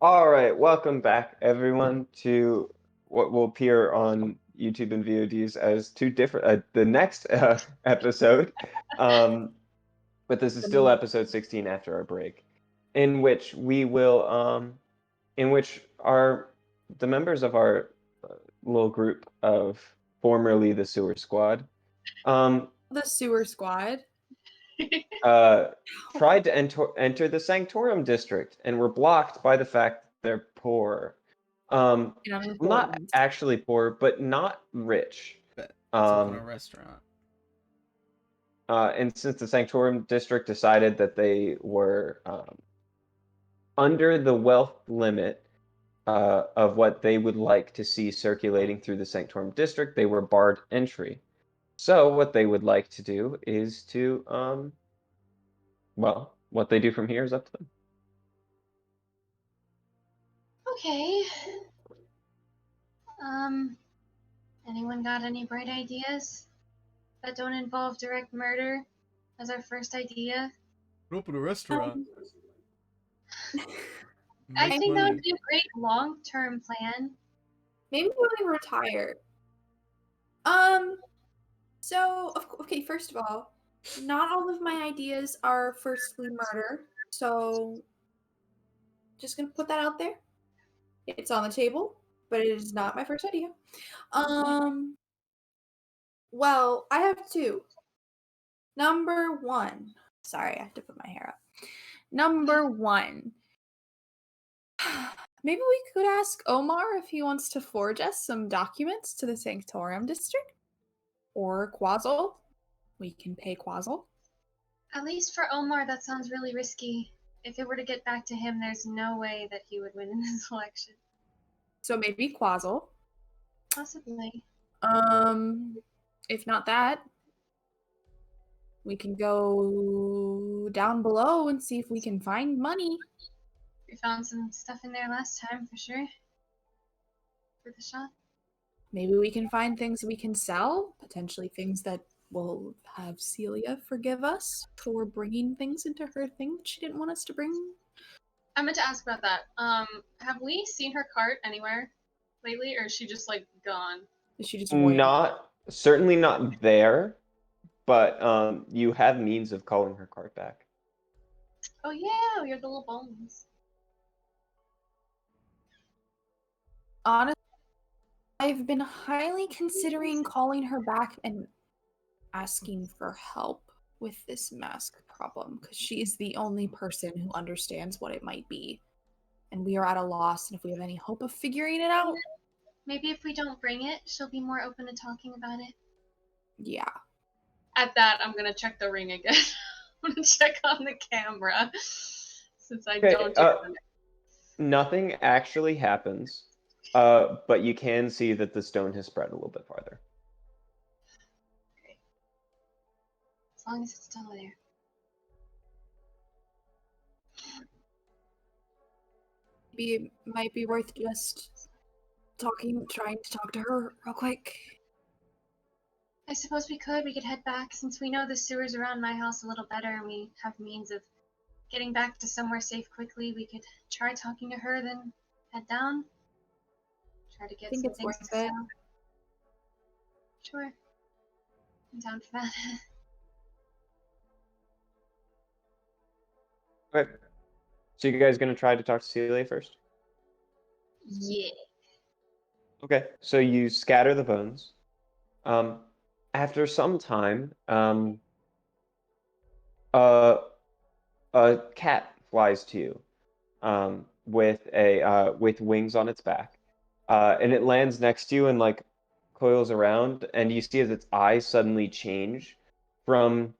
All right, welcome back, everyone, to what will appear on YouTube and VODs as two different, the next episode. Um, but this is still episode 16 after our break, in which we will, in which the members of our little group of formerly the Sewer Squad, um, The sewer squad. uh, tried to enter the Sanctorum district and were blocked by the fact that they're poor. Not Important. actually poor, but not rich. Bet. Let's open a Um, restaurant. and since the Sanctorum district decided that they were under the wealth limit of what they would like to see circulating through the Sanctorum district, they were barred entry. So what they would like to do is to, well, what they do from here is up to them. Okay. Anyone got any bright ideas that don't involve direct murder as our first idea? Open a restaurant. I Make think that money. would be a great long-term plan. Maybe when we retire. Okay, first of all, not all of my ideas are firstly murder, so just gonna put that out there. It's on the table, but it is not my first idea. Well, I have two. Number one. Sorry, I have to put my hair up. Number one. Maybe we could ask Omar if he wants to forge us some documents to the Sanctorum district. Or Quazzle. We can pay Quazzle. At least for Omar, that sounds really risky. If it were to get back to him, there's no way that he would win in this election. So maybe Quazzle. Possibly. If not that, we can go down below and see if we can find money. We found some stuff in there last time, for sure. For the shop. Maybe we can find things we can sell, potentially things that will have Celia forgive us for bringing things into her thing that she didn't want us to bring. I meant to ask about that. Have we seen her cart anywhere lately, or is she just like gone? Is she just void? Certainly not there, but you have means of calling her cart back. Oh yeah, we have the little bones. Honestly, I've been highly considering calling her back and asking for help with this mask problem, because she's the only person who understands what it might be. And we are at a loss, and if we have any hope of figuring it out... Maybe if we don't bring it, she'll be more open to talking about it. Yeah. At that, I'm gonna check the ring again. I'm gonna check on the camera, since I don't do that. Nothing actually happens, but you can see that the stone has spread a little bit farther. Okay. As long as it's still there. Maybe it might be worth just trying to talk to her real quick. I suppose we could head back, since we know the sewers around my house a little better and we have means of getting back to somewhere safe quickly. We could try talking to her, then head down. Try to get some things to sell. Sure. I'm down for that. Okay. So you guys gonna try to talk to Celia first? Yeah. Okay, so you scatter the bones. After some time, a cat flies to you, with wings on its back, and it lands next to you and like coils around, and you see as its eyes suddenly change from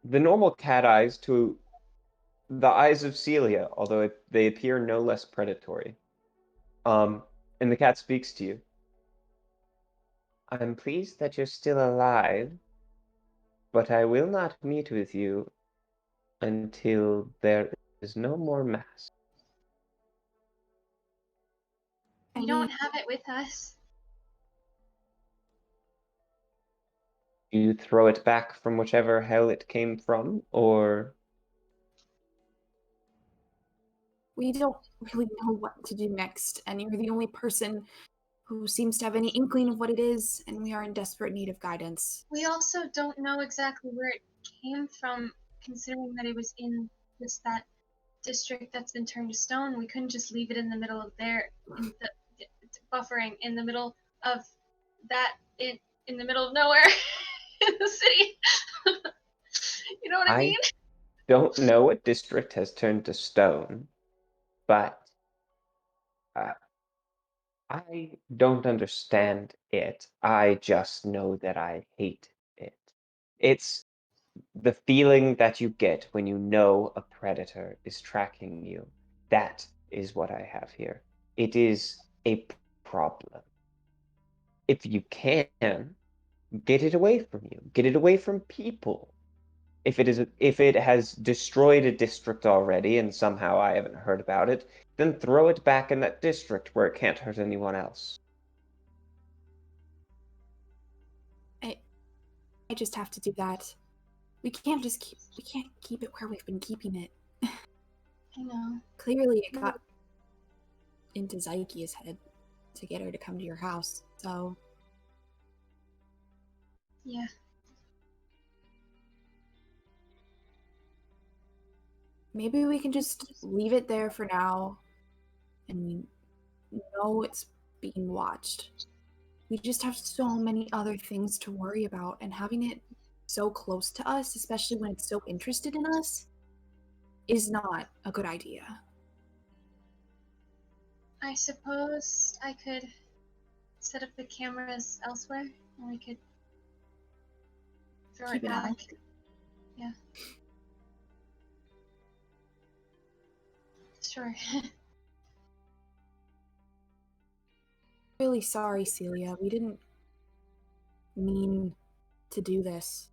the normal cat eyes to the eyes of Celia, although they appear no less predatory. And the cat speaks to you. I'm pleased that you're still alive, but I will not meet with you until there is no more mass. We don't have it with us. You throw it back from whichever hell it came from, or... We don't really know what to do next, and you're the only person who seems to have any inkling of what it is, and we are in desperate need of guidance. We also don't know exactly where it came from, considering that it was in just that district that's been turned to stone. We couldn't just leave it in the middle of there, in the buffering in the middle of that, in the middle of nowhere in the city. You know what I mean? Don't know what district has turned to stone, but I don't understand it. I just know that I hate it. It's the feeling that you get when you know a predator is tracking you. That is what I have here. It is a problem. If you can, get it away from you. Get it away from people. If it has destroyed a district already and somehow I haven't heard about it, then throw it back in that district where it can't hurt anyone else. I just have to do that. We can't keep it where we've been keeping it. I know. Clearly it got into Zyke's head to get her to come to your house, so Yeah. maybe we can just leave it there for now, and we know it's being watched. We just have so many other things to worry about, and having it so close to us, especially when it's so interested in us, is not a good idea. I suppose I could set up the cameras elsewhere, and we could throw Keep it an eye. back. Yeah. Sure. Really sorry, Celia. We didn't mean to do this.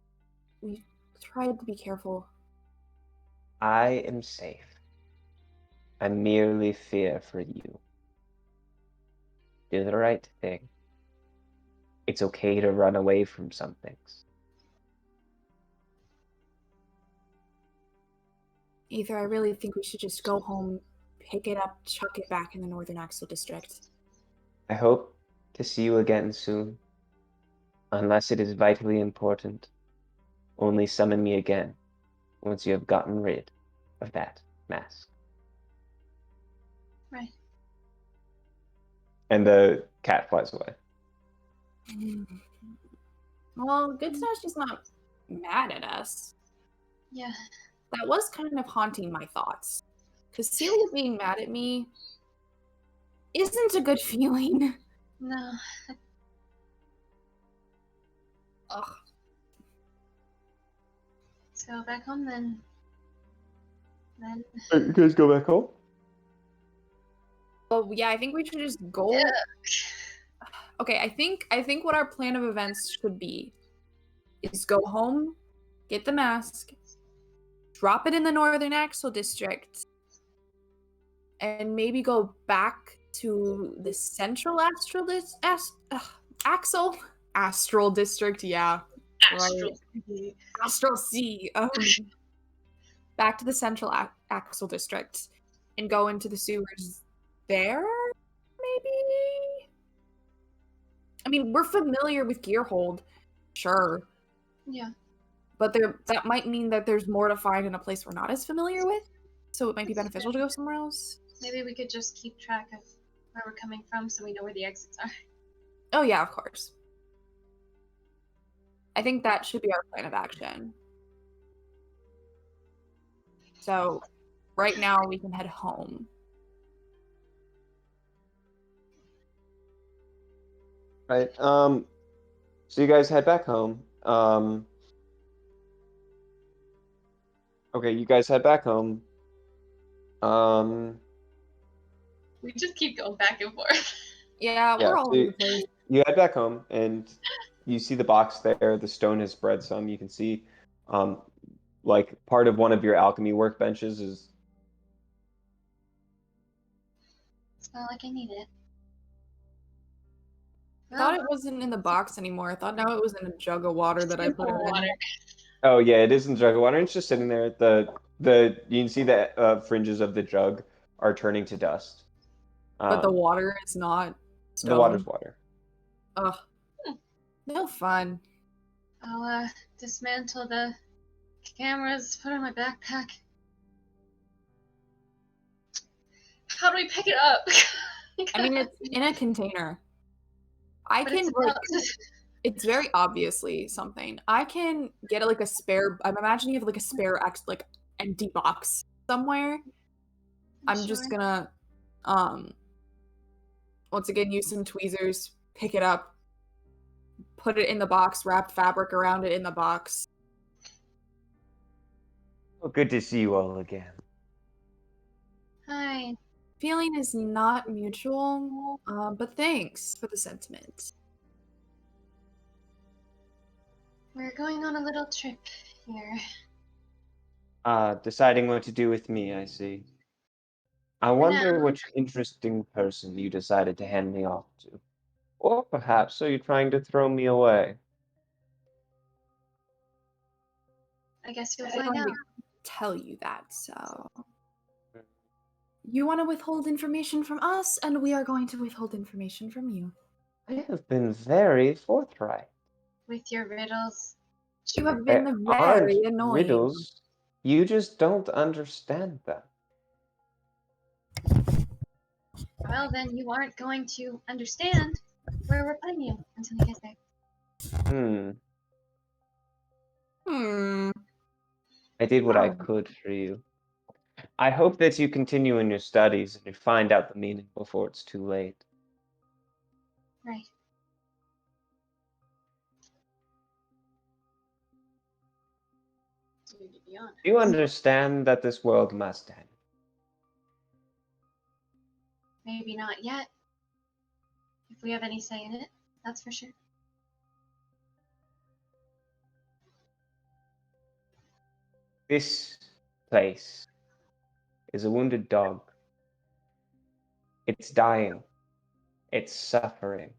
We tried to be careful. I am safe. I merely fear for you. Do the right thing. It's okay to run away from some things. Either I really think we should just go home, pick it up, chuck it back in the Northern Axel District. I hope to see you again soon. Unless it is vitally important, only summon me again once you have gotten rid of that mask. Right. And the cat flies away. Well, good to know she's not mad at us. Yeah. That was kind of haunting my thoughts. Because Celia being mad at me isn't a good feeling. No. Ugh. Let's go back home then. You guys go back home? Well, yeah, I think we should just go. Yeah. Okay, I think what our plan of events should be is go home, get the mask, drop it in the Northern Axel District, and maybe go back to the Central Astral District. Yeah, Astral. right. Astral Sea. Back to the Central Axel District and go into the sewers there. Maybe. I mean, we're familiar with Gearhold, sure. Yeah. But that might mean that there's more to find in a place we're not as familiar with. So it might be beneficial to go somewhere else. Maybe we could just keep track of where we're coming from so we know where the exits are. Oh yeah, of course. I think that should be our plan of action. So right now we can head home. Right. So you guys head back home. Okay, you guys head back home. We just keep going back and forth. Yeah, Yeah, we're all so over the place. you head back home and you see the box there. The stone has spread some. You can see, like part of one of your alchemy workbenches is. It's not like I need it. I thought it wasn't in the box anymore. I thought now it was in a jug of water that I put it in. Water. Oh yeah, it is in the jug of water. It's just sitting there. The you can see the fringes of the jug are turning to dust. But the water is not stone. The water's water. Ugh. No fun. I'll dismantle the cameras, put it in my backpack. How do we pick it up? I mean, it's in a container. I But can, it's like, about- it's very obviously something. I can get like a spare. I'm imagining you have like a spare like empty box somewhere. I'm just sure. gonna, once again use some tweezers, pick it up, put it in the box, wrap fabric around it in the box. Well, good to see you all again. Hi. Feeling is not mutual, but thanks for the sentiment. We're going on a little trip here. Deciding what to do with me, I see. I wonder which interesting person you decided to hand me off to. Or perhaps are you trying to throw me away? I guess you'll I find don't out. tell you that, so you want to withhold information from us, and we are going to withhold information from you. I have been very forthright. With your riddles. You have They been aren't very annoying. riddles. You just don't understand them. Well, then you aren't going to understand where we're putting you until you get there. I did what I could for you. I hope that you continue in your studies and you find out the meaning before it's too late. Right. To be honest. Do you understand that this world must end? Maybe not yet. If we have any say in it, that's for sure. This place is a wounded dog. It's dying. It's suffering.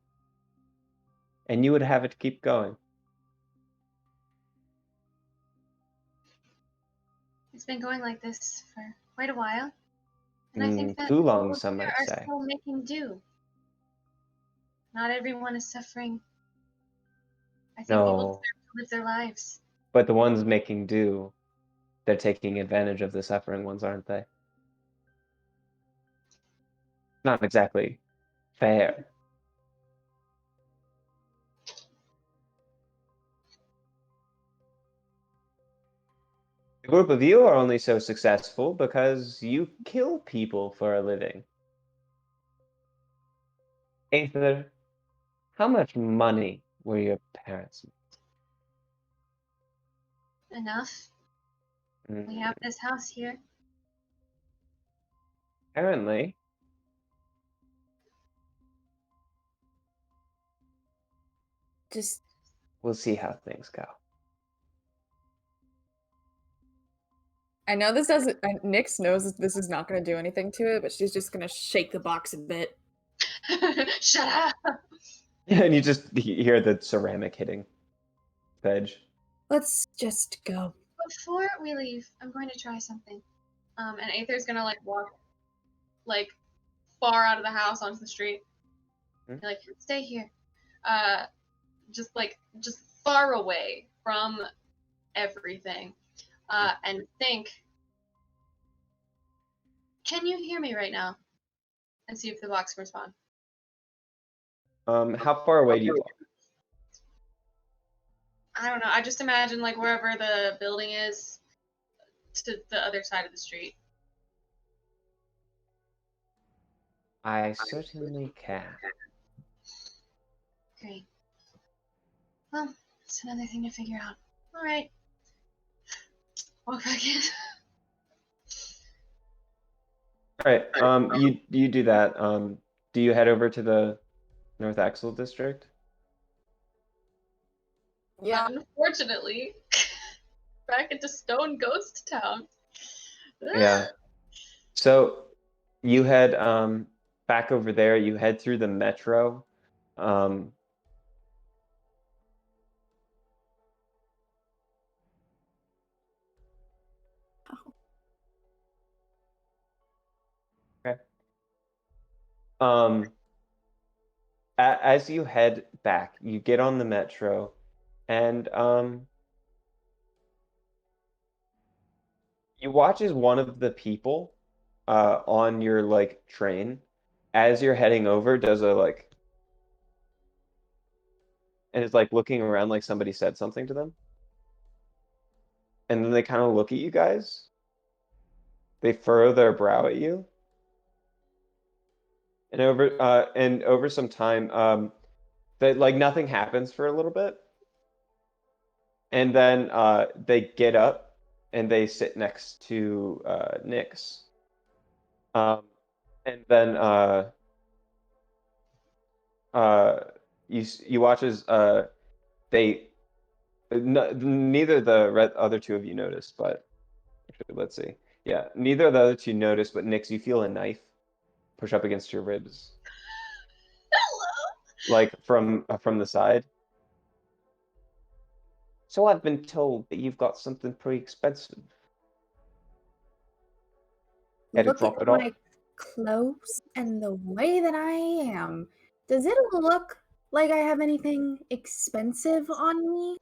And you would have it keep going. It's been going like this for quite a while. And I think that Too long, people some here might are say. still making do. Not everyone is suffering. I think people No, deserve to live their lives. but the ones making do, they're taking advantage of the suffering ones, aren't they? Not exactly fair. The group of you are only so successful because you kill people for a living. Aether, how much money were your parents? Enough. We have this house here. Apparently. Just We'll see how things go. I know this doesn't. Nyx knows this is not going to do anything to it, but she's just going to shake the box a bit. Shut up! And you just hear the ceramic hitting the edge. Let's just go. Before we leave, I'm going to try something. And Aether's gonna like walk like far out of the house onto the street. Hmm? Like Stay here. just far away from everything. And think, can you hear me right now? And see if the box can respond. How far away do you walk? I don't know. I just imagine like wherever the building is to the other side of the street. I certainly can. Great. Well, it's another thing to figure out. All right. Walk back in. All right. You do that. Do you head over to the North Axel district? Yeah. Unfortunately, back into Stone Ghost Town. Yeah. So you head back over there. You head through the metro. Um, As you head back, you get on the metro, and you watch as one of the people on your like train, as you're heading over, does a like, and is like looking around like somebody said something to them, and then they kind of look at you guys. They furrow their brow at you, and over some time, that like nothing happens for a little bit, and then they get up and they sit next to Nyx. Um, and then uh, you watch as they neither the other two of you notice, but actually, let's see. Yeah, neither of the other two notice, but Nyx, you feel a knife push up against your ribs, like from the side. So I've been told that you've got something pretty expensive. Had to Looking drop at it off. my clothes and the way that I am, does it look like I have anything expensive on me?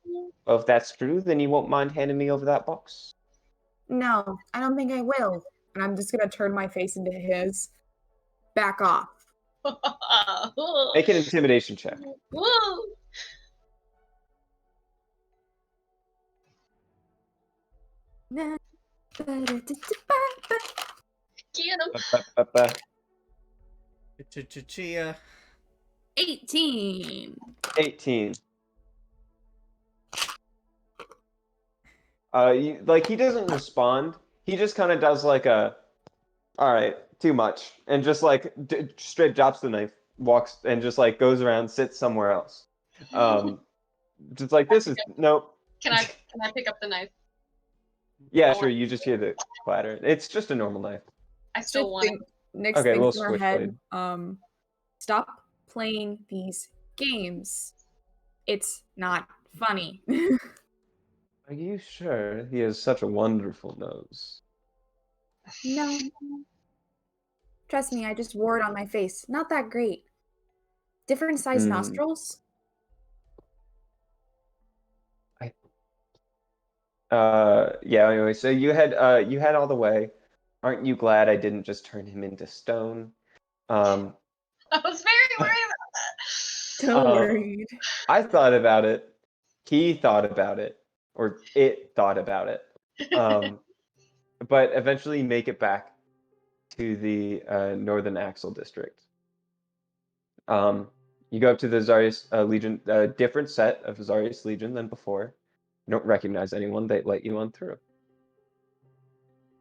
Well, if that's true, then you won't mind handing me over that box. No, I don't think I will. And I'm just gonna turn my face into his. Back off. Make an intimidation check. Woo! Nah. Get him. Ba-ba-ba-ba. Chia. 18. 18. Like he doesn't respond. He just kind of does like a, all right, too much, and just like straight drops the knife, walks, and just like goes around, sits somewhere else. Just like this is nope. Can I pick up the knife? Yeah, sure. You just hear the clatter. It's just a normal knife. I still want it. Next Okay, thing little in our head, switchblade. stop playing these games. It's not funny. Are you sure? He has such a wonderful nose. No. Trust me, I just wore it on my face. Not that great. Different size nostrils? Yeah, anyway, so you had all the way. Aren't you glad I didn't just turn him into stone? I was very worried about that. So worried. I thought about it. He thought about it, or it thought about it. But eventually make it back to the Northern Axle district. You go up to the Zarius Legion, a different set of Zarius Legion than before. You don't recognize anyone. They let you on through.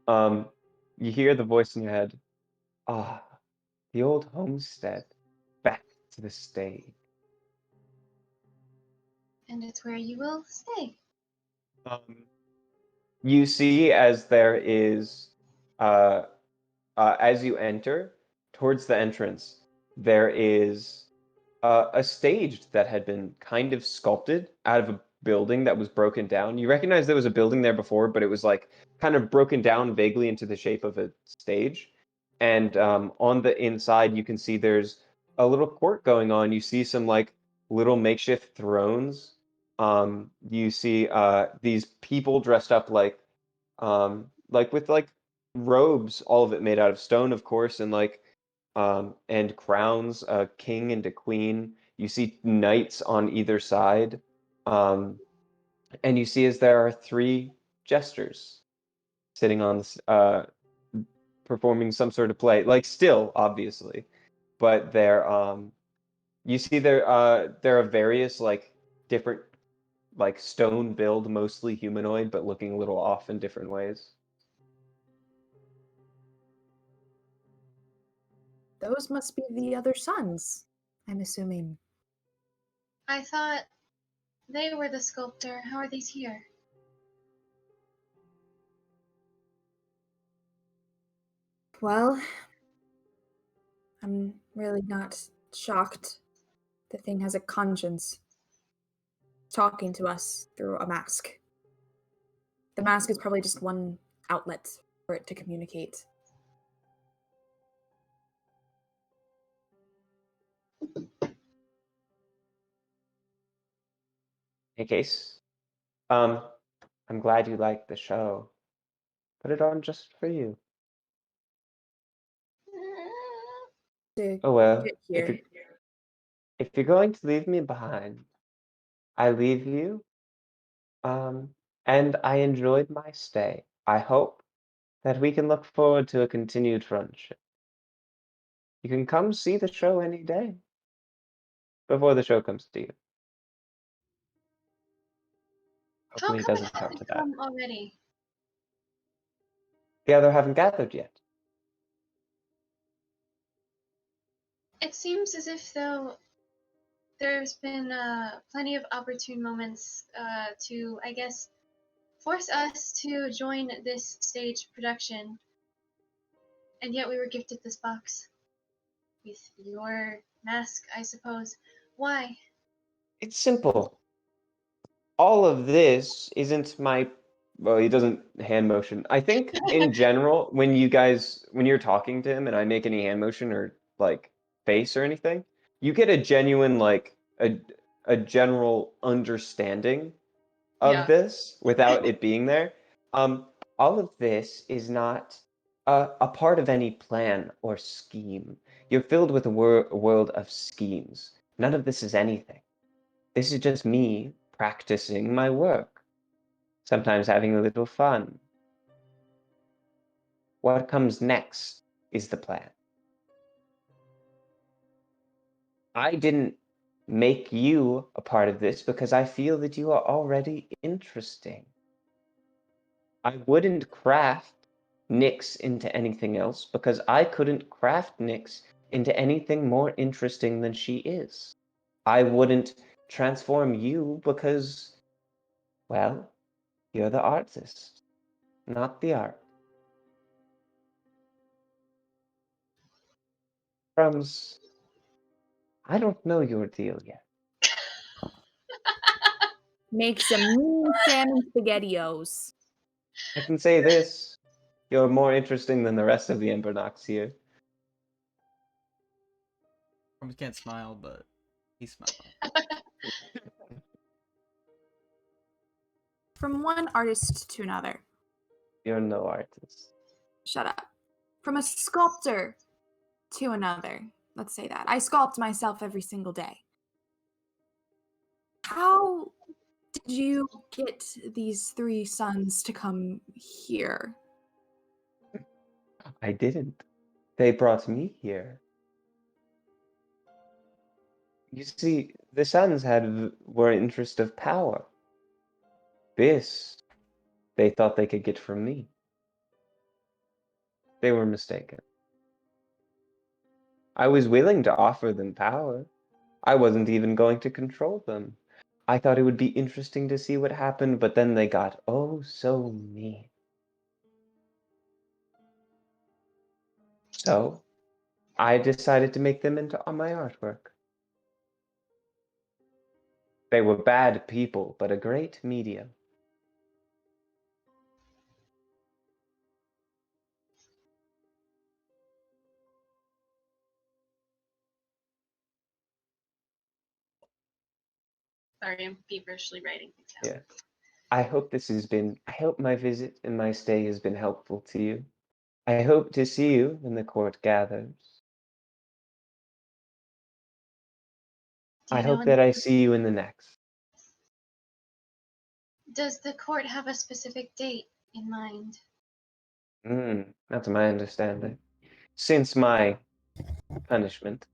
You hear the voice in your head. Ah, the old homestead, back to the stage. And it's where you will stay. You see as there is, as you enter, towards the entrance, there is a stage that had been kind of sculpted out of a building that was broken down. You recognize there was a building there before, but it was like kind of broken down vaguely into the shape of a stage. And on the inside, you can see there's a little court going on. You see some like little makeshift thrones. You see these people dressed up like with like robes, all of it made out of stone, of course, and crowns, a king and a queen. You see knights on either side, and you see as there are three jesters sitting on performing some sort of play, like still, obviously, but they're you see there are various like different like stone build, mostly humanoid, but looking a little off in different ways. Those must be the other sons, I'm assuming. I thought they were the sculptor. How are these here? Well, I'm really not shocked. The thing has a conscience. Talking to us through a mask. The mask is probably just one outlet for it to communicate. Hey, Case. I'm glad you liked the show. Put it on just for you. To Oh well, get if here. you're going to leave me behind, I leave you. And I enjoyed my stay. I hope that we can look forward to a continued friendship. You can come see the show any day before the show comes to you. How Hopefully, it come it doesn't come to hasn't that. come already? The other haven't gathered yet. It seems as if, though, there's been plenty of opportune moments to, I guess, force us to join this stage production. And yet we were gifted this box. With your mask, I suppose. Why? It's simple. All of this isn't my. Well, he doesn't hand motion. I think in general, when you're talking to him and I make any hand motion or like face or anything, you get a genuine like a general understanding of Yeah. this without it being there. Um, all of this is not a part of any plan or scheme. You're filled with a world of schemes. None of this is anything. This is just me practicing my work, sometimes having a little fun. What comes next is the plan. I didn't make you a part of this because I feel that you are already interesting. I wouldn't craft Nyx into anything else because I couldn't craft Nyx into anything more interesting than she is. I wouldn't transform you because, well, you're the artist, not the art. Crumbs, I don't know your deal yet. Make some mean salmon spaghettios. I can say this, you're more interesting than the rest of the Embernox here. Probably can't smile, but he's smiling. From one artist to another. You're no artist. Shut up. From a sculptor to another. Let's say that. I sculpt myself every single day. How did you get these three sons to come here? I didn't. They brought me here. You see, the sons were interest of power. This, they thought they could get from me. They were mistaken. I was willing to offer them power. I wasn't even going to control them. I thought it would be interesting to see what happened, but then they got oh so mean. So, I decided to make them into my artwork. They were bad people, but a great medium. Sorry, I'm feverishly writing things down. Yeah. I hope my visit and my stay has been helpful to you. I hope to see you when the court gathers. Do I you know hope that I see you in the next. does the court have a specific date in mind? That's my understanding. Since my punishment,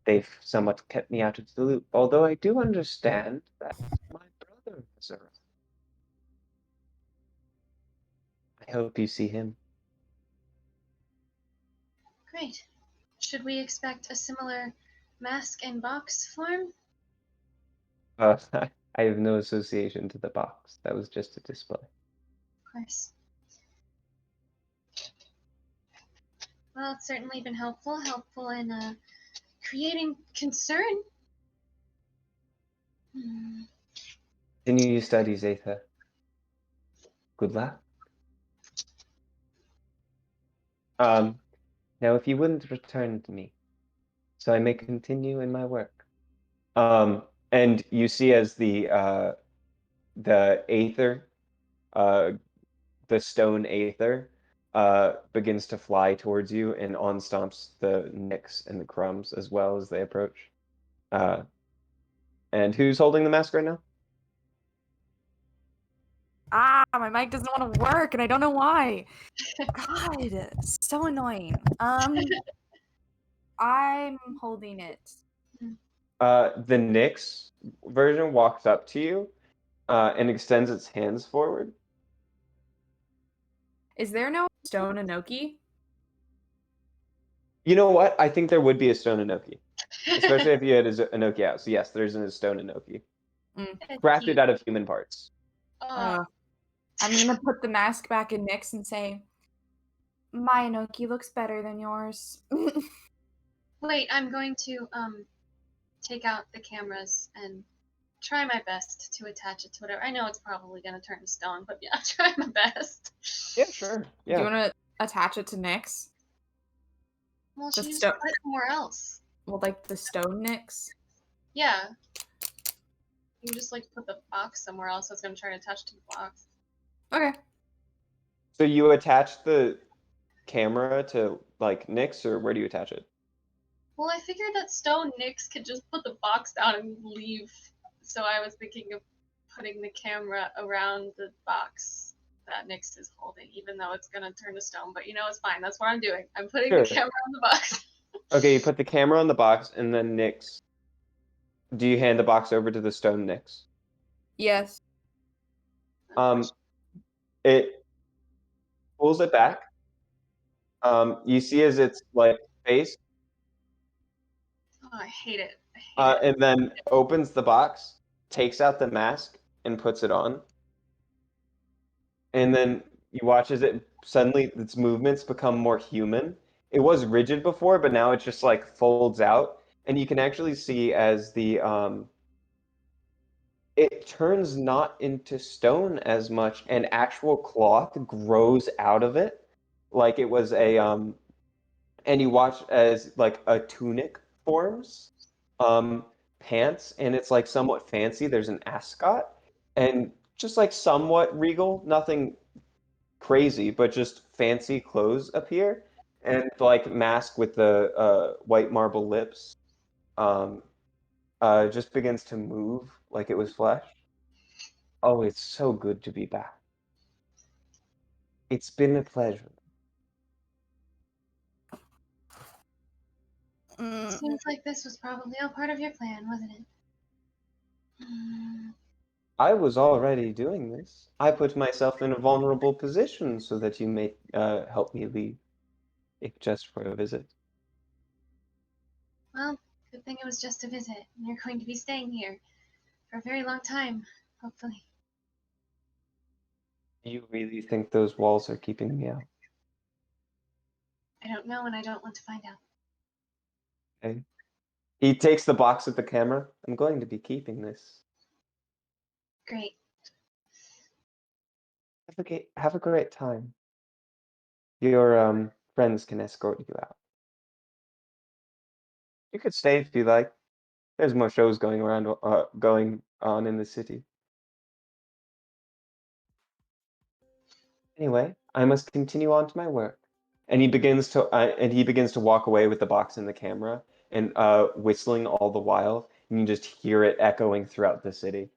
they've somewhat kept me out of the loop. Although I do understand that my brother has arrived. I hope you see him. Great. Should we expect a similar mask and box form? I have no association to the box. That was just a display. Of course. Well, it's certainly been helpful in creating concern. Hmm. Continue your studies, Aether. Good luck. Now if you wouldn't return to me, so I may continue in my work. And you see as the aether, the stone aether, begins to fly towards you and on stomps the nicks and the crumbs as well as they approach. And who's holding the mask right now? Ah, my mic doesn't want to work, and I don't know why. God, so annoying. I'm holding it. The Nyx version walks up to you and extends its hands forward. Is there no stone Inoki? You know what? I think there would be a stone Inoki, especially if you had a Inoki out. So yes, there's a stone Inoki, That's crafted cute. out of human parts. Oh, I'm gonna put the mask back in Nyx and say, my Inoki looks better than yours. Wait, I'm going to take out the cameras and try my best to attach it to whatever. I know it's probably gonna turn to stone, but yeah, try my best. Yeah, sure. Do you Yeah. want to attach it to Nyx? Well, The she just sto- put it somewhere else. Well, like the stone Nyx? Yeah. You just like put the box somewhere else. I was gonna try to attach to the box. Okay. So you attach the camera to like Nyx, or where do you attach it? Well, I figured that stone Nyx could just put the box down and leave. So I was thinking of putting the camera around the box that Nyx is holding, even though it's gonna turn to stone. But you know, it's fine. That's what I'm doing. I'm putting the Sure. camera on the box. Okay, you put the camera on the box, and then Nyx. Do you hand the box over to the stone Nyx? Yes. It pulls it back. You see as its like face, Oh, I hate it. I hate it. and then opens the box, takes out the mask, and puts it on. And then you watch as it suddenly its movements become more human. It was rigid before, but now it just like folds out, and you can actually see as the it turns not into stone as much, and actual cloth grows out of it, like it was a and you watch as like a tunic forms, pants, and it's like somewhat fancy. There's an ascot, and just like somewhat regal, nothing crazy, but just fancy clothes appear, and like mask with the white marble lips, um, just begins to move like it was flesh. Oh, it's so good to be back. It's been a pleasure. Seems like this was probably all part of your plan, wasn't it? I was already doing this. I put myself in a vulnerable position so that you may help me leave, if just for a visit. Well, good thing it was just a visit. And you're going to be staying here for a very long time, hopefully. You really think those walls are keeping me out? I don't know, and I don't want to find out. Okay. He takes the box with the camera. I'm going to be keeping this. Great. Have a great time. Your friends can escort you out. You could stay if you like. There's more shows going on in the city. Anyway, I must continue on to my work. And he begins to walk away with the box and the camera, and whistling all the while, and you just hear it echoing throughout the city.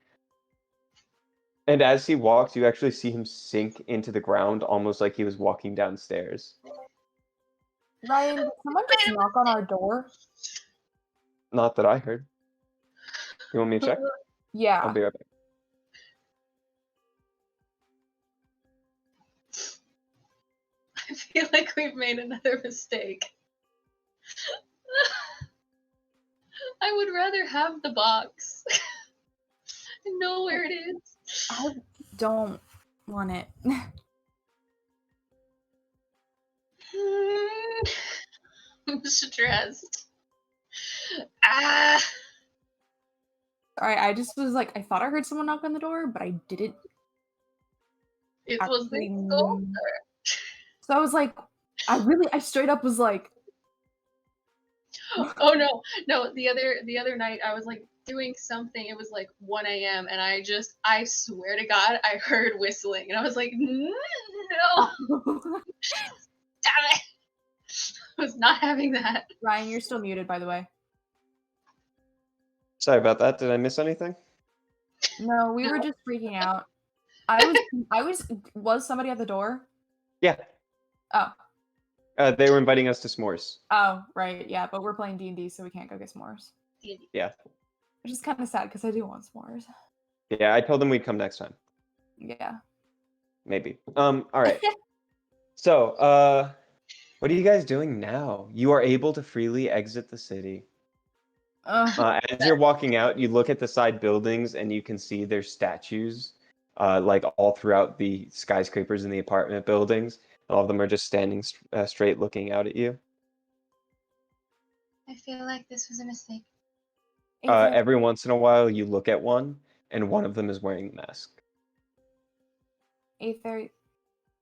And as he walks, you actually see him sink into the ground, almost like he was walking downstairs. Ryan, did someone just knock on our door? Not that I heard. You want me to check? I'll Yeah. be right back. I feel like we've made another mistake. I would rather have the box and know where it is. I don't want it. I'm stressed. Ah! Alright, I just was like, I thought I heard someone knock on the door, but I didn't. It was actually the gold. So I was like, I straight up was like, Oh no, no! The other night I was like doing something. It was like 1 a.m. and I swear to God, I heard whistling and I was like, no, damn it. I was not having that. Ryan, you're still muted, by the way. Sorry about that. Did I miss anything? No, we were just freaking out. Was somebody at the door? Yeah. Oh. They were inviting us to s'mores. Oh, right, yeah, but we're playing D&D, so we can't go get s'mores. Yeah. Which is kind of sad, because I do want s'mores. Yeah, I told them we'd come next time. Yeah. Maybe. All right. So, what are you guys doing now? You are able to freely exit the city. As you're walking out, you look at the side buildings and you can see there's statues, like all throughout the skyscrapers in the apartment buildings. All of them are just standing straight, looking out at you. I feel like this was a mistake. Every once in a while, you look at one, and one of them is wearing a mask. Aether,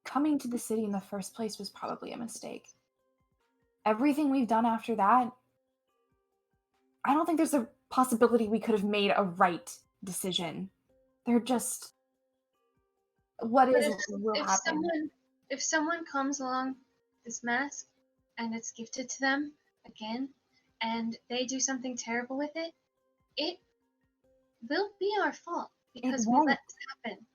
coming to the city in the first place was probably a mistake. Everything we've done after that, I don't think there's a possibility we could have made a right decision. They're just... What But is will happen. If someone comes along this mask and it's gifted to them again, and they do something terrible with it, it will be our fault because we let this happen.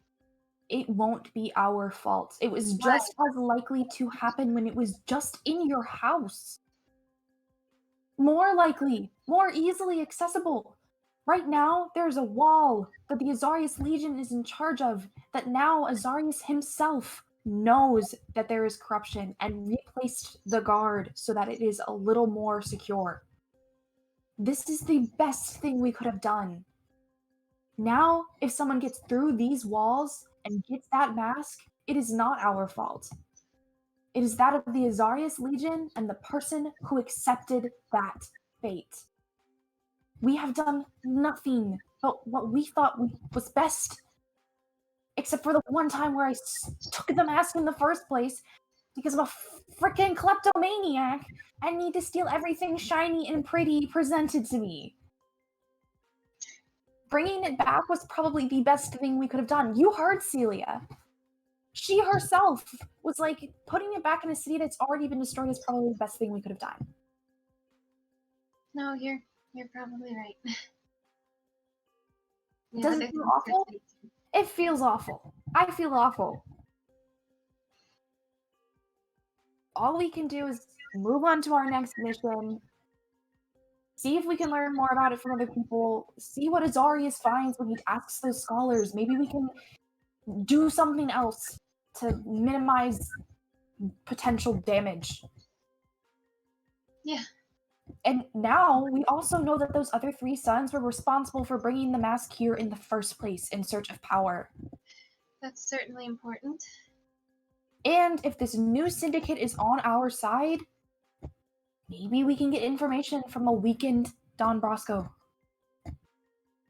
It won't be our fault. It was just as likely to happen when it was just in your house. More likely, more easily accessible. Right now, there's a wall that the Azarius Legion is in charge of, that now Azarius himself knows that there is corruption and replaced the guard so that it is a little more secure. This is the best thing we could have done. Now, if someone gets through these walls and gets that mask, it is not our fault. It is that of the Azarius Legion and the person who accepted that fate. We have done nothing but what we thought was best. Except for the one time where I took the mask in the first place because of a freaking kleptomaniac and need to steal everything shiny and pretty presented to me. Bringing it back was probably the best thing we could have done. You heard Celia. She herself was like, putting it back in a city that's already been destroyed is probably the best thing we could have done. No, you're probably right. Does it feel awful? It feels awful. I feel awful. All we can do is move on to our next mission, see if we can learn more about it from other people, see what Azarius finds when he asks those scholars. Maybe we can do something else to minimize potential damage. Yeah. And now we also know that those other 3 sons were responsible for bringing the mask here in the first place in search of power. That's certainly important. And if this new syndicate is on our side, maybe we can get information from a weakened Don Brosco.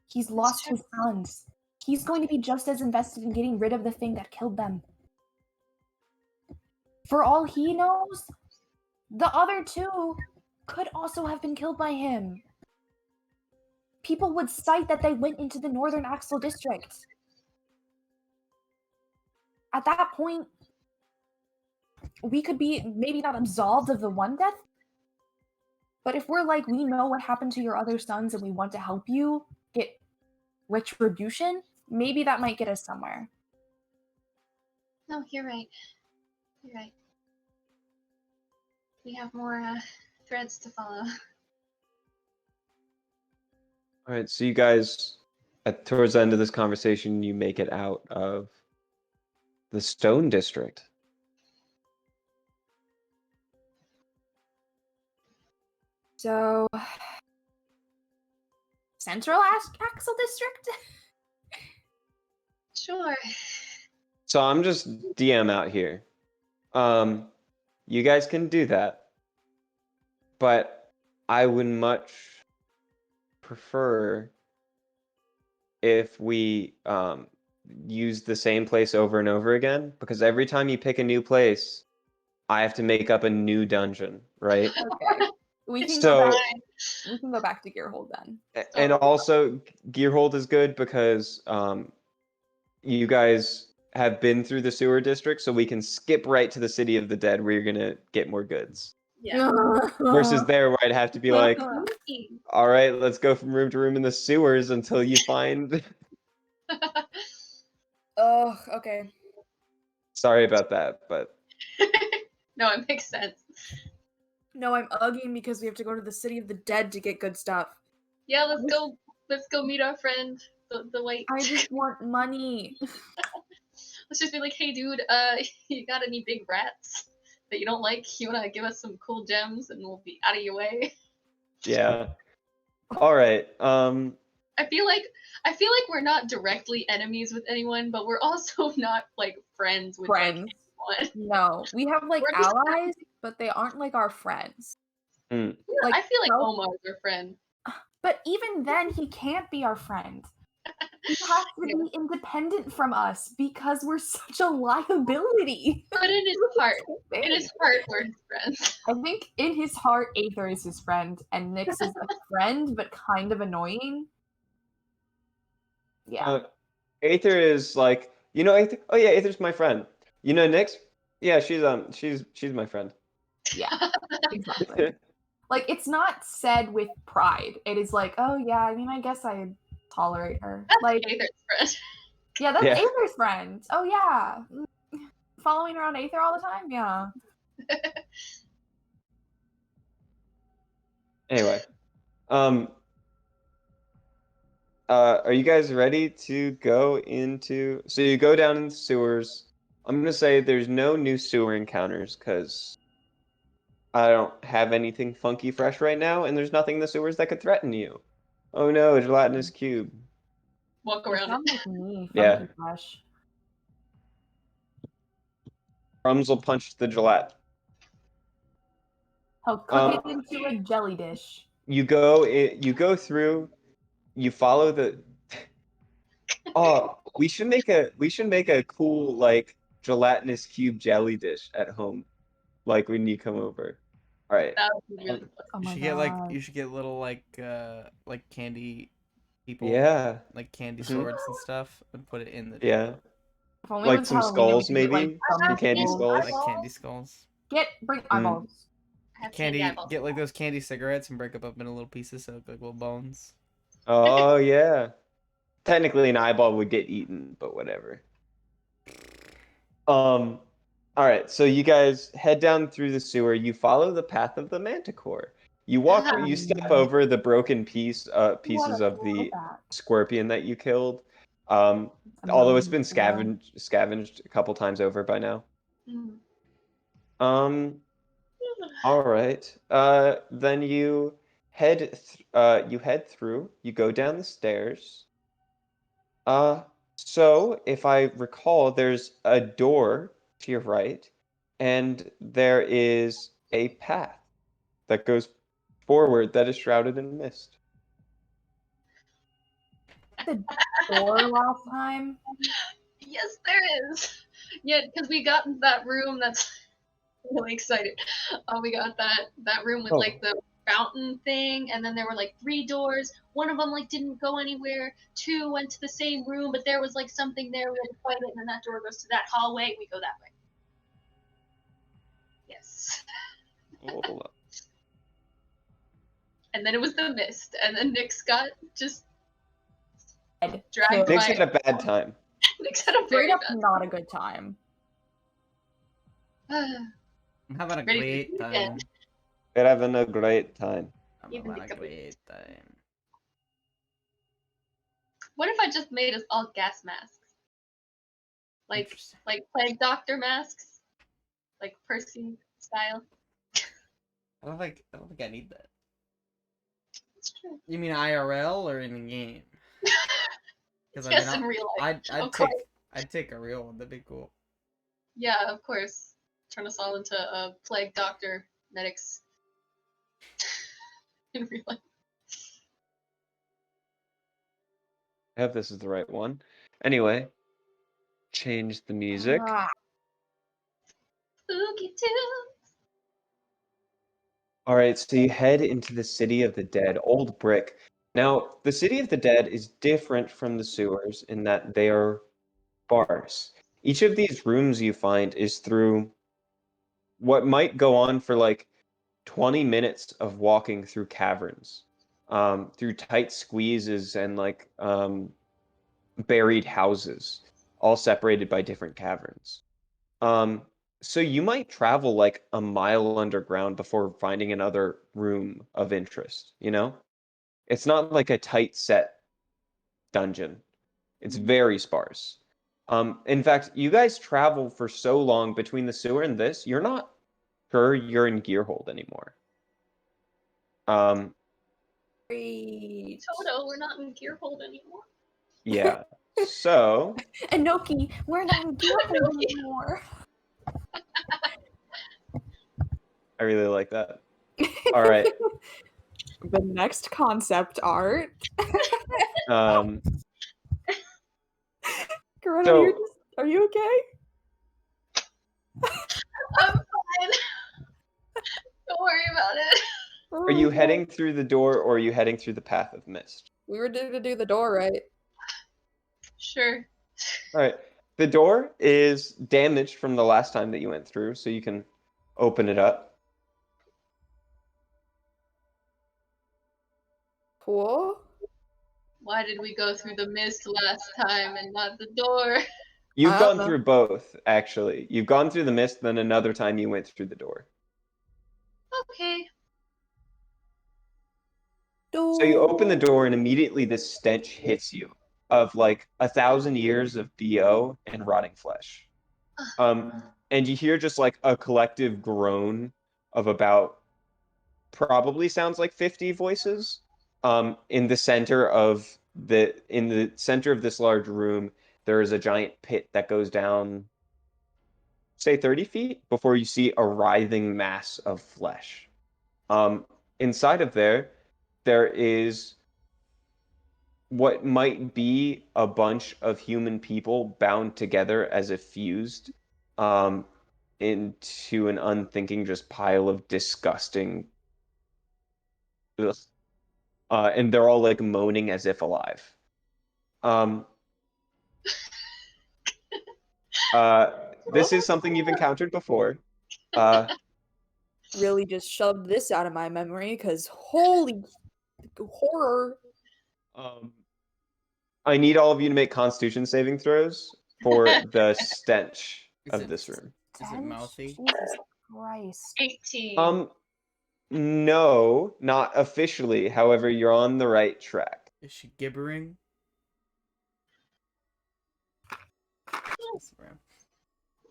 He's lost his sons. He's going to be just as invested in getting rid of the thing that killed them. For all he knows, the other 2 could also have been killed by him. People would cite that they went into the Northern Axel District. At that point, we could be maybe not absolved of the one death, but if we're like, we know what happened to your other sons and we want to help you get retribution, maybe that might get us somewhere. No, you're right. You're right. We have more threads to follow. All right, so you guys, towards the end of this conversation, you make it out of the Stone District. So, Central Axel District? Sure. So I'm just DM out here. You guys can do that, but I would much prefer if we use the same place over and over again, because every time you pick a new place, I have to make up a new dungeon, right? Okay. We can So- go back. We can go back to Gearhold then. And also, Gearhold is good because you guys have been through the sewer district, so we can skip right to the City of the Dead where you're gonna get more goods. Yeah. Versus there where I'd have to be like, all right, let's go from room to room in the sewers until you find. Oh, okay. Sorry about that, but No, it makes sense. No, I'm ugging because we have to go to the City of the Dead to get good stuff. Yeah, let's go. Let's go meet our friend, the white. I just want money. Let's just be like, hey, dude, you got any big rats that you don't like? You wanna give us some cool gems, and we'll be out of your way. yeah. All right. I feel like we're not directly enemies with anyone, but we're also not like friends with Friends. like anyone. No, we have like We're just- allies, but they aren't like our friends. Like, I feel like no- Omar's our friend. But even then, he can't be our friend. He has to be independent from us because we're such a liability. But in his heart, we're his friends. I think in his heart, Aether is his friend, and Nyx is a friend, but kind of annoying. Yeah. Aether is like, you know, Aether. Oh yeah, Aether's my friend. You know, Nyx. Yeah, she's my friend. Yeah, exactly. Like, it's not said with pride. It is like, oh yeah, I mean, I guess I tolerate her. That's Like, Aether's friend. yeah, that's Yeah. Aether's friend. Oh yeah. Following around Aether all the time? Yeah. Anyway, are you guys ready to go into? So you go down in the sewers. I'm gonna say there's no new sewer encounters because I don't have anything funky fresh right now, and there's nothing in the sewers that could threaten you. Oh no, a gelatinous cube. Walk You around sound it. like me, Yeah. Funky Fresh. Crumbs will punch the gelat. He'll cook it into a jelly dish. You go through. You follow the. Oh, we should make a cool like gelatinous cube jelly dish at home, like when you come over. All right. That would be really fun. Oh You my should god. you should get little like candy people, Yeah. like candy Mhm. swords and stuff, and put it in the Yeah. jar. If only Like with some Halloween, skulls, we could get, like, maybe? some Some candy skulls. skulls. Like candy skulls. Bring Mm. eyeballs. I have candy eyeballs. Get like those candy cigarettes and break them up into little pieces so they look like little bones. Oh yeah. Technically, an eyeball would get eaten, but whatever. All right. So you guys head down through the sewer. You follow the path of the manticore. You walk. You step over the broken pieces of the scorpion that you killed. Although it's been scavenged a couple times over by now. Mm. All right. Then you head through. You go down the stairs. So if I recall, there's a door to your right, and there is a path that goes forward that is shrouded in mist. The door last time. Yes, there is. Yeah, because we got that room. That's really excited. We got that room with Oh. like the fountain thing, and then there were like 3 doors. One of them like didn't go anywhere. 2 went to the same room, but there was like something there. We had to fight it, and then that door goes to that hallway. We go that way. Yes. Hold up. And then it was the mist, and then Nyx got just Dead. dragged Nick's by. had a bad time. Nyx had a very Straight up bad. not a good time. I'm having a Ready for great the time. weekend. They're having a great time. I'm Even having a the- great time. What if I just made us all gas masks? Like Interesting. plague doctor masks? Like Percy style? I don't think I need that. It's true. You mean IRL or in the game? Because Yes, in real life. Of course. I'd take a real one. That'd be cool. Yeah, of course. Turn us all into plague doctor medics. In real life. I hope this is the right one. Anyway, change the music. Ah, Spooky too. All right, so you head into the City of the Dead, Old Brick. Now, the City of the Dead is different from the sewers in that they are sparse. Each of these rooms you find is through what might go on for like 20 minutes of walking through caverns, through tight squeezes and like buried houses, all separated by different caverns. Um, so you might travel like a mile underground before finding another room of interest, you know? It's not like a tight set dungeon. It's very sparse. In fact, you guys travel for so long between the sewer and this, you're not sure you're in Gearhold anymore. Great. Toto, we're not in Gearhold anymore. Yeah. So, Enoki, we're not in Gearhold anymore. I really like that. All right. The next concept art. Um, Corona, So- are you okay? I'm fine. Don't worry about it. are you heading through the door or are you heading through the path of mist? We were due to do the door, right? Sure. All right. The door is damaged from the last time that you went through, so you can open it up. Cool. Why did we go through the mist last time and not the door? You've I gone don't know. through both, actually. You've gone through the mist, then another time you went through the door. Okay. So you open the door, and immediately this stench hits you of like 1,000 years of BO and rotting flesh. And you hear just like a collective groan of about probably sounds like 50 voices. In the center of this large room, there is a giant pit that goes down, say 30 feet, before you see a writhing mass of flesh. Inside of there is what might be a bunch of human people bound together as if fused, into an unthinking just pile of disgusting. Ugh. And they're all like moaning as if alive. Um, this is something you've encountered before. Really just shoved this out of my memory because holy horror. I need all of you to make Constitution saving throws for the stench of this room. Is it mouthy? Jesus Christ. 18. No, not officially. However, you're on the right track. Is she gibbering?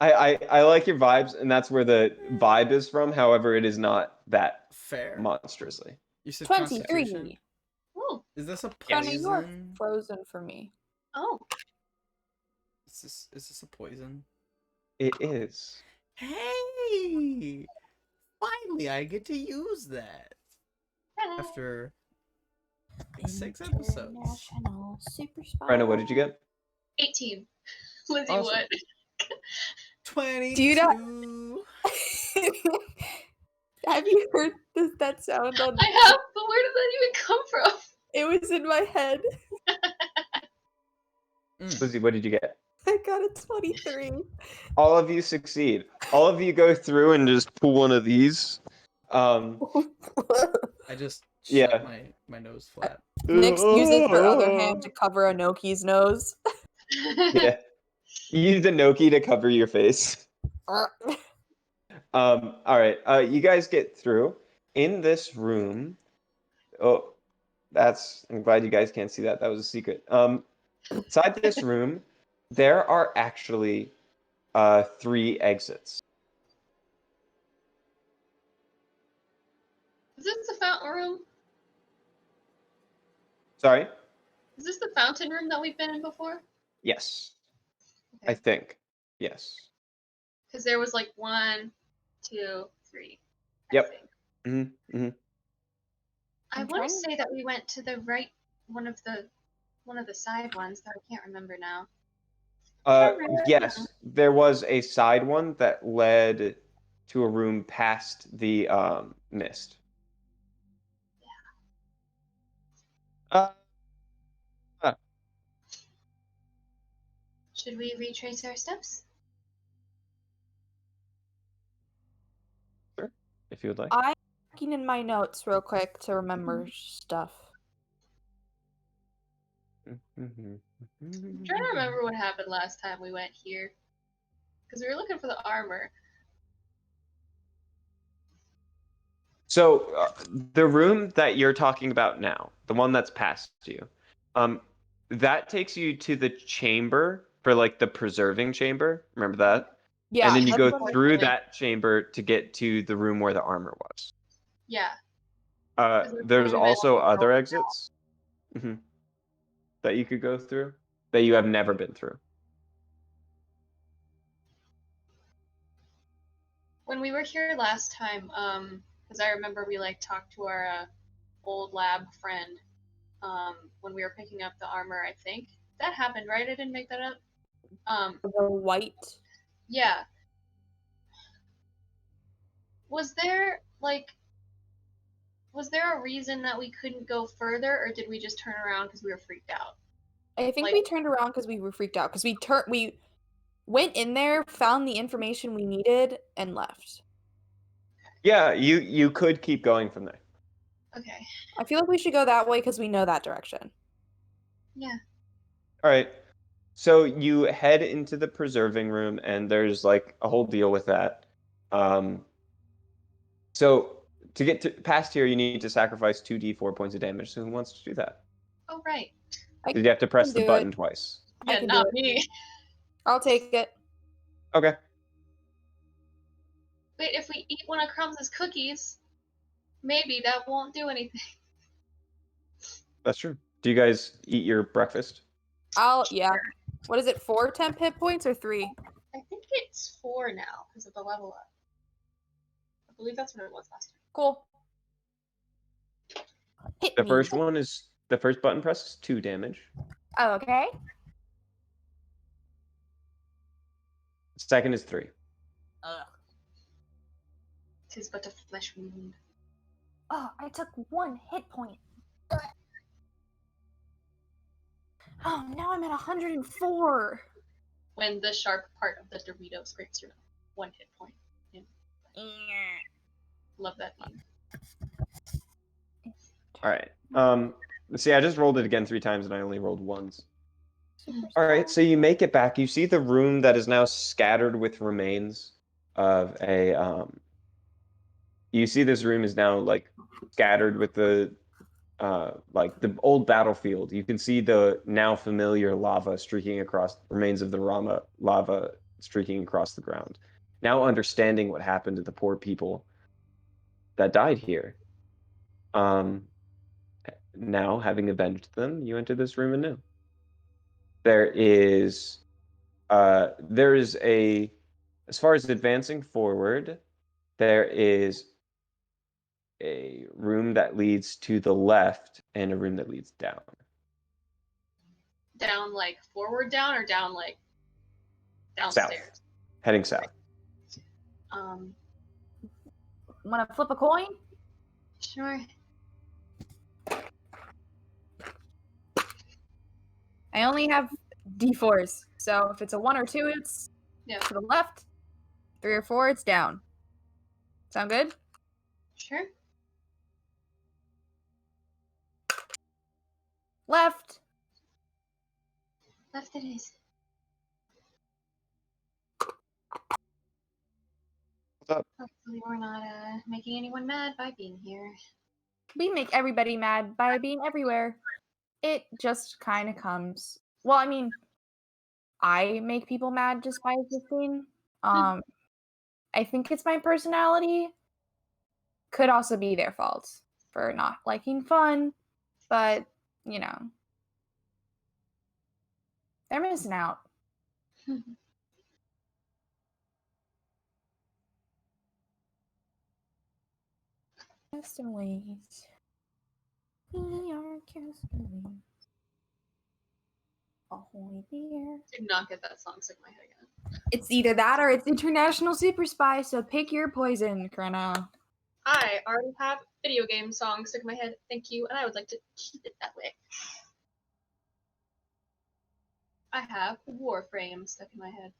I like your vibes, and that's where the vibe is from. However, it is not that Fair. monstrously. You said 23. Constitution? Oh. Is this a Corona, you are poison? frozen for me. Oh. Is this a poison? It is. Hey! Finally, I get to use that after 6 episodes. International Super Spy. Brenna, what did you get? 18. Lizzie, Awesome. what? 22. Do you not- Have you heard that sound on? I have, but where did that even come from? It was in my head. Lizzie, what did you get? I got a 23. All of you succeed. All of you go through and just pull one of these. I just Yeah. shut my nose flat. Nyx uses her other hand to cover Anoki's nose. Yeah. You use the Noki to cover your face. All right. You guys get through. In this room. Oh, I'm glad you guys can't see that. That was a secret. Inside this room, there are actually 3 exits. Is this the fountain room? Sorry? Is this the fountain room that we've been in before? Yes. Okay. I think. Yes. Because there was like 1, 2, 3. Yep. I think. Mm-hmm. I I'm want to trying- say that we went to the right one of the side ones, though I can't remember now. Yes, there was a side one that led to a room past the mist. Uh, Should we retrace our steps? sure, if you would like. I'm looking in my notes real quick to remember stuff. I'm trying to remember what happened last time we went here. Because we were looking for the armor. So the room that you're talking about now, the one that's past you, that takes you to the chamber for like the preserving chamber. Remember that? Yeah. And then you that's go what I'm through doing. that chamber to get to the room where the armor was. Yeah. Because that's There's where we went also when we other rolled exits that you could go through that you have never been through. When we were here last time, because I remember we like talked to our old lab friend when we were picking up the armor. I think that happened, right? I didn't make that up. The white. Yeah. Was there a reason that we couldn't go further, or did we just turn around because we were freaked out? I think Like- we turned around because we were freaked out. Because we went in there, found the information we needed, and left. Yeah, you could keep going from there. Okay. I feel like we should go that way because we know that direction. Yeah. All right. So you head into the preserving room, and there's like a whole deal with that. So to get past here, you need to sacrifice 2d4 points of damage. So who wants to do that? Oh right. Did you have to press can the do button it. twice? I Yeah, can not do it. me. I'll take it. Okay. Wait, if we eat one of Crumbs' cookies, maybe that won't do anything. That's true. Do you guys eat your breakfast? Yeah. What is it? 4 temp hit points or 3? I think it's 4 now because of the level up. I believe that's what it was last time. Cool. Hit The me. first one is the first button press is 2 damage. Oh, okay. Second is 3. Ugh. 'Tis but a flesh wound. Oh, I took 1 hit point. Oh, now I'm at 104. When the sharp part of the Dorito scrapes your 1 hit point. Yeah. Love that meme. All right. See, I just rolled it again 3 times, and I only rolled once. All right, so you make it back. You see the room that is now scattered with remains of a. You see this room is now like scattered with the, like the old battlefield. You can see the now familiar lava streaking across remains of the lava streaking across the ground. Now understanding what happened to the poor people that died here. Now having avenged them, you enter this room anew. There is a, as far as advancing forward, there is a room that leads to the left and a room that leads down. Down like forward down or down like downstairs? South. Heading south. Want to flip a coin? Sure. I only have D4s, so if it's a 1 or 2, it's Yeah. to the left. 3 or 4, it's down. Sound good? Sure. Left. Left it is. What's up? Hopefully we're not making anyone mad by being here. We make everybody mad by being everywhere. It just kind of comes. Well, I mean, I make people mad just by existing. I think it's my personality. Could also be their fault for not liking fun, but you know, they're missing out. Castaways. We are castaways. Ahoy there. Did not get that song stuck in my head again. It's either that or it's International Super Spy, so pick your poison, Krenna. I already have video game songs stuck in my head. Thank you, and I would like to keep it that way. I have Warframe stuck in my head.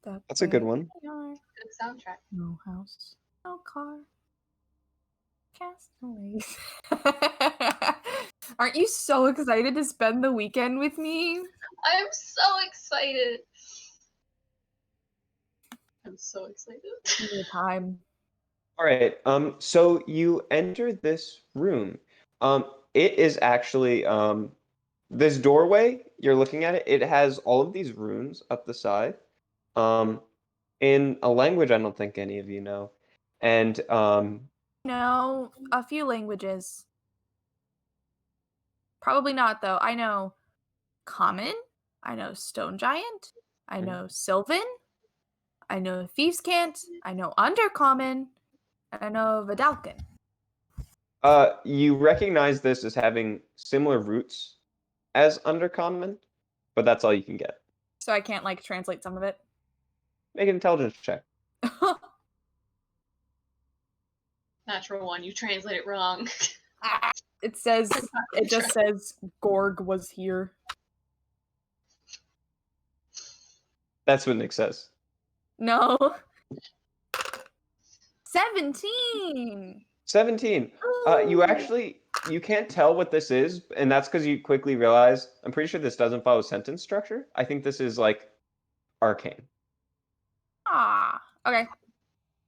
That's a good one. Good soundtrack. No house, no car, castaways. Aren't you so excited to spend the weekend with me? I'm so excited. I'm so excited. Your time. All right. So you enter this room. It is actually this doorway. You're looking at it. It has all of these runes up the side. In a language I don't think any of you know, and No, a few languages. Probably not though. I know Common. I know Stone Giant. I know Sylvan. I know Thieves' Cant. I know Undercommon. And I know Vidalcan. you recognize this as having similar roots as Undercommon, but that's all you can get. So I can't like translate some of it. Make an intelligence check. Natural one, you translate it wrong. It just says Gorg was here. That's what Nick says. No. 17. 17. You can't tell what this is, and that's because you quickly realize, I'm pretty sure this doesn't follow sentence structure. I think this is like arcane. Okay.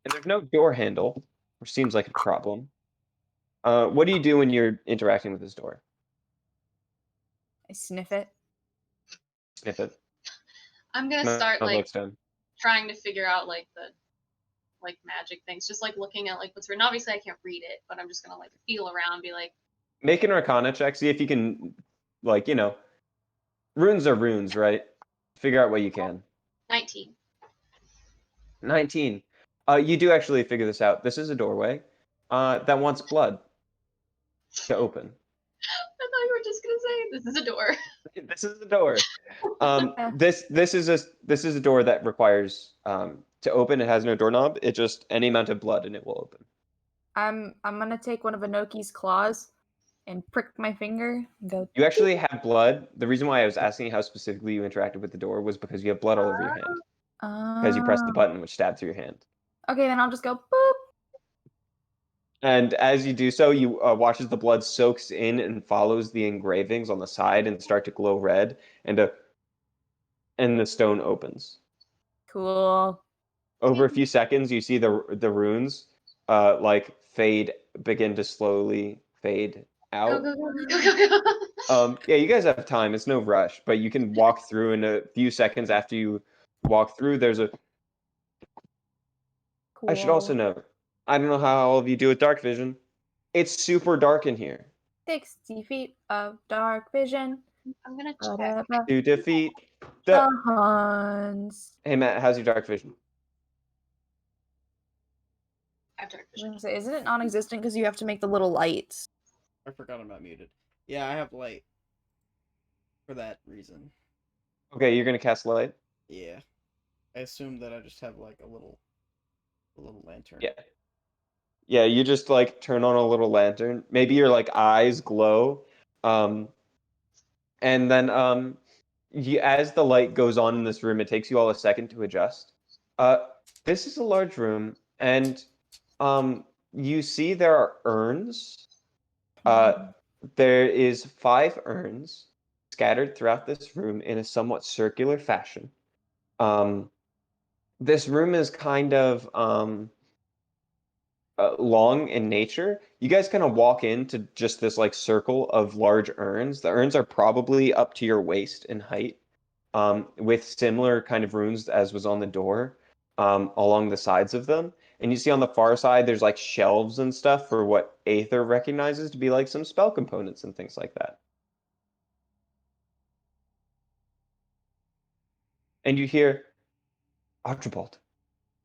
And there's no door handle, which seems like a problem. What do you do when you're interacting with this door? I sniff it. Sniff it. I'm gonna start like Lookstone. trying to figure out like the magic things. Just like looking at like what's written. Obviously I can't read it, but I'm just gonna like feel around, be like, Make an Arcana check. See if you can, like, runes are runes, right? Figure out what you can. 19. 19. You do actually figure this out. This is a doorway that wants blood to open. I thought you were just gonna say this is a door. This is the door. This is a door that requires to open. It has no doorknob. It just any amount of blood and it will open. I'm gonna take one of Inoki's claws and prick my finger and go. You actually have blood. The reason why I was asking how specifically you interacted with the door was because you have blood all over your hand. Because you pressed the button which stabbed through your hand. Okay, then I'll just go boop. And as you do so, you watch as the blood soaks in and follows the engravings on the side and start to glow red, and the stone opens. Cool. Over a few seconds, you see the runes begin to slowly fade out. Go. Yeah, you guys have time. It's no rush, but you can walk through in a few seconds. After you walk through, there's a. Cool. I should also note, I don't know how all of you do with dark vision. It's super dark in here. 60 feet of dark vision. I'm gonna check. To defeat the Huns. Hey Matt, how's your dark vision? I have dark vision. Isn't it non-existent because you have to make the little lights? I forgot I'm not muted. Yeah, I have light. For that reason. Okay, you're gonna cast light? Yeah. I assume that I just have like a little lantern. Yeah. Yeah, you just like turn on a little lantern. Maybe your like eyes glow. And then as the light goes on in this room, it takes you all a second to adjust. This is a large room, and you see there are urns. There is 5 urns scattered throughout this room in a somewhat circular fashion. This room is kind of long in nature. You guys kind of walk into just this like circle of large urns. The urns are probably up to your waist in height, with similar kind of runes as was on the door along the sides of them. And you see on the far side, there's like shelves and stuff for what Aether recognizes to be like some spell components and things like that. And you hear, Archibald,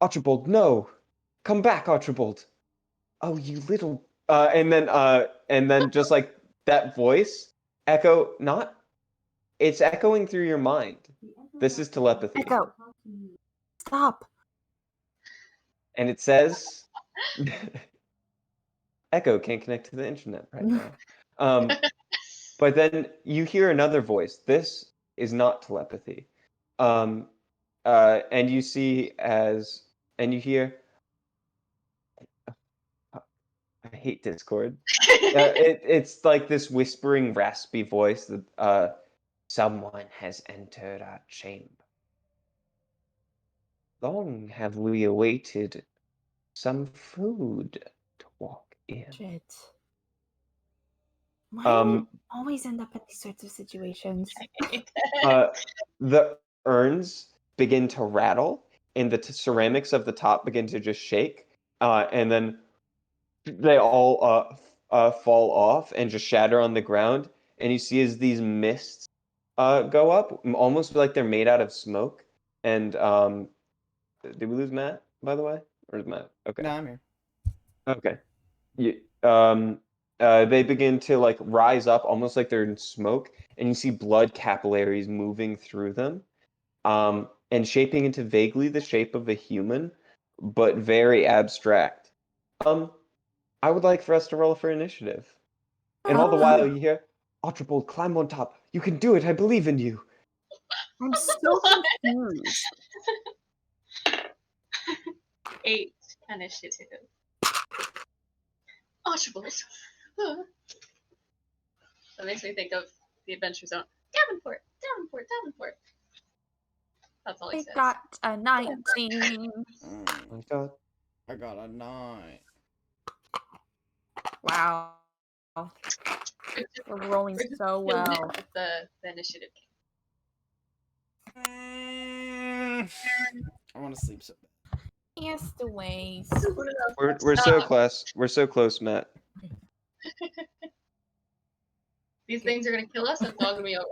Archibald, no, come back, Archibald. Oh, you little. And then just like that voice it's echoing through your mind. This is telepathy. Echo. Stop. And it says, Echo can't connect to the internet right now. But then you hear another voice. This is not telepathy. And you see and you hear, I hate Discord. It's like this whispering, raspy voice that someone has entered our chamber. Long have we awaited some food to walk in. Shit. Why do we Um, always end up in these sorts of situations? the urns begin to rattle, and the ceramics of the top begin to just shake, and then they all fall off and just shatter on the ground. And you see as these mists go up, almost like they're made out of smoke. And did we lose Matt, by the way? Or is Matt? Okay. No, I'm here. Okay. They begin to like rise up almost like they're in smoke, and you see blood capillaries moving through them, and shaping into vaguely the shape of a human, but very abstract. I would like for us to roll for initiative. And all the while you hear, Archibald, climb on top. You can do it. I believe in you. I'm so confused. 8 initiative. Archibald. That makes me think of the Adventure Zone. Davenport, Davenport, Davenport. That's all he I says. got a 19. Oh my God. I got a 9. Wow. We're rolling so well. The initiative. I want to sleep so bad. Castaways. We're so close. We're so close, Matt. These things are gonna kill us and dog me over.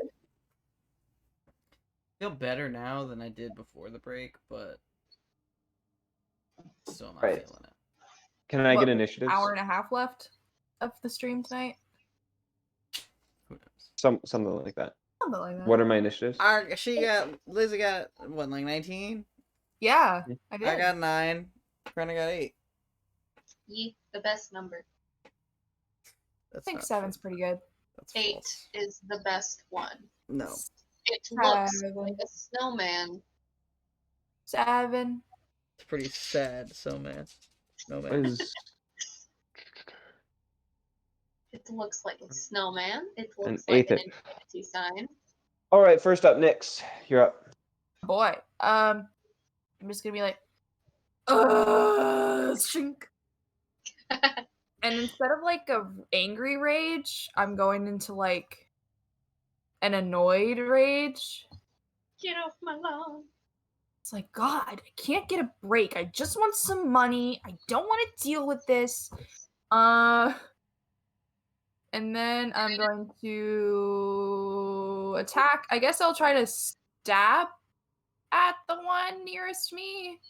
I feel better now than I did before the break, but still not Right. feeling it. Can I What, get initiatives? Hour and a half left of the stream tonight? Who knows? Something like that. Something like that. What are my initiatives? Lizzie got, what, like 19? Yeah, I did. I got 9. Brenna got 8. Ye, the best number. That's I think not 7's true. pretty good. That's 8 false. is the best one. No. It looks 7. like a snowman. 7. It's pretty sad, so man. No What man. is It looks like a snowman. It looks an like an eighth? infinity sign. All right, first up, Nyx. You're up. Boy. I'm just gonna be like, shink. And instead of like a angry rage, I'm going into like an annoyed rage. Get off my lawn. It's like, God, I can't get a break. I just want some money. I don't want to deal with this. And then I'm going to attack. I guess I'll try to stab at the one nearest me.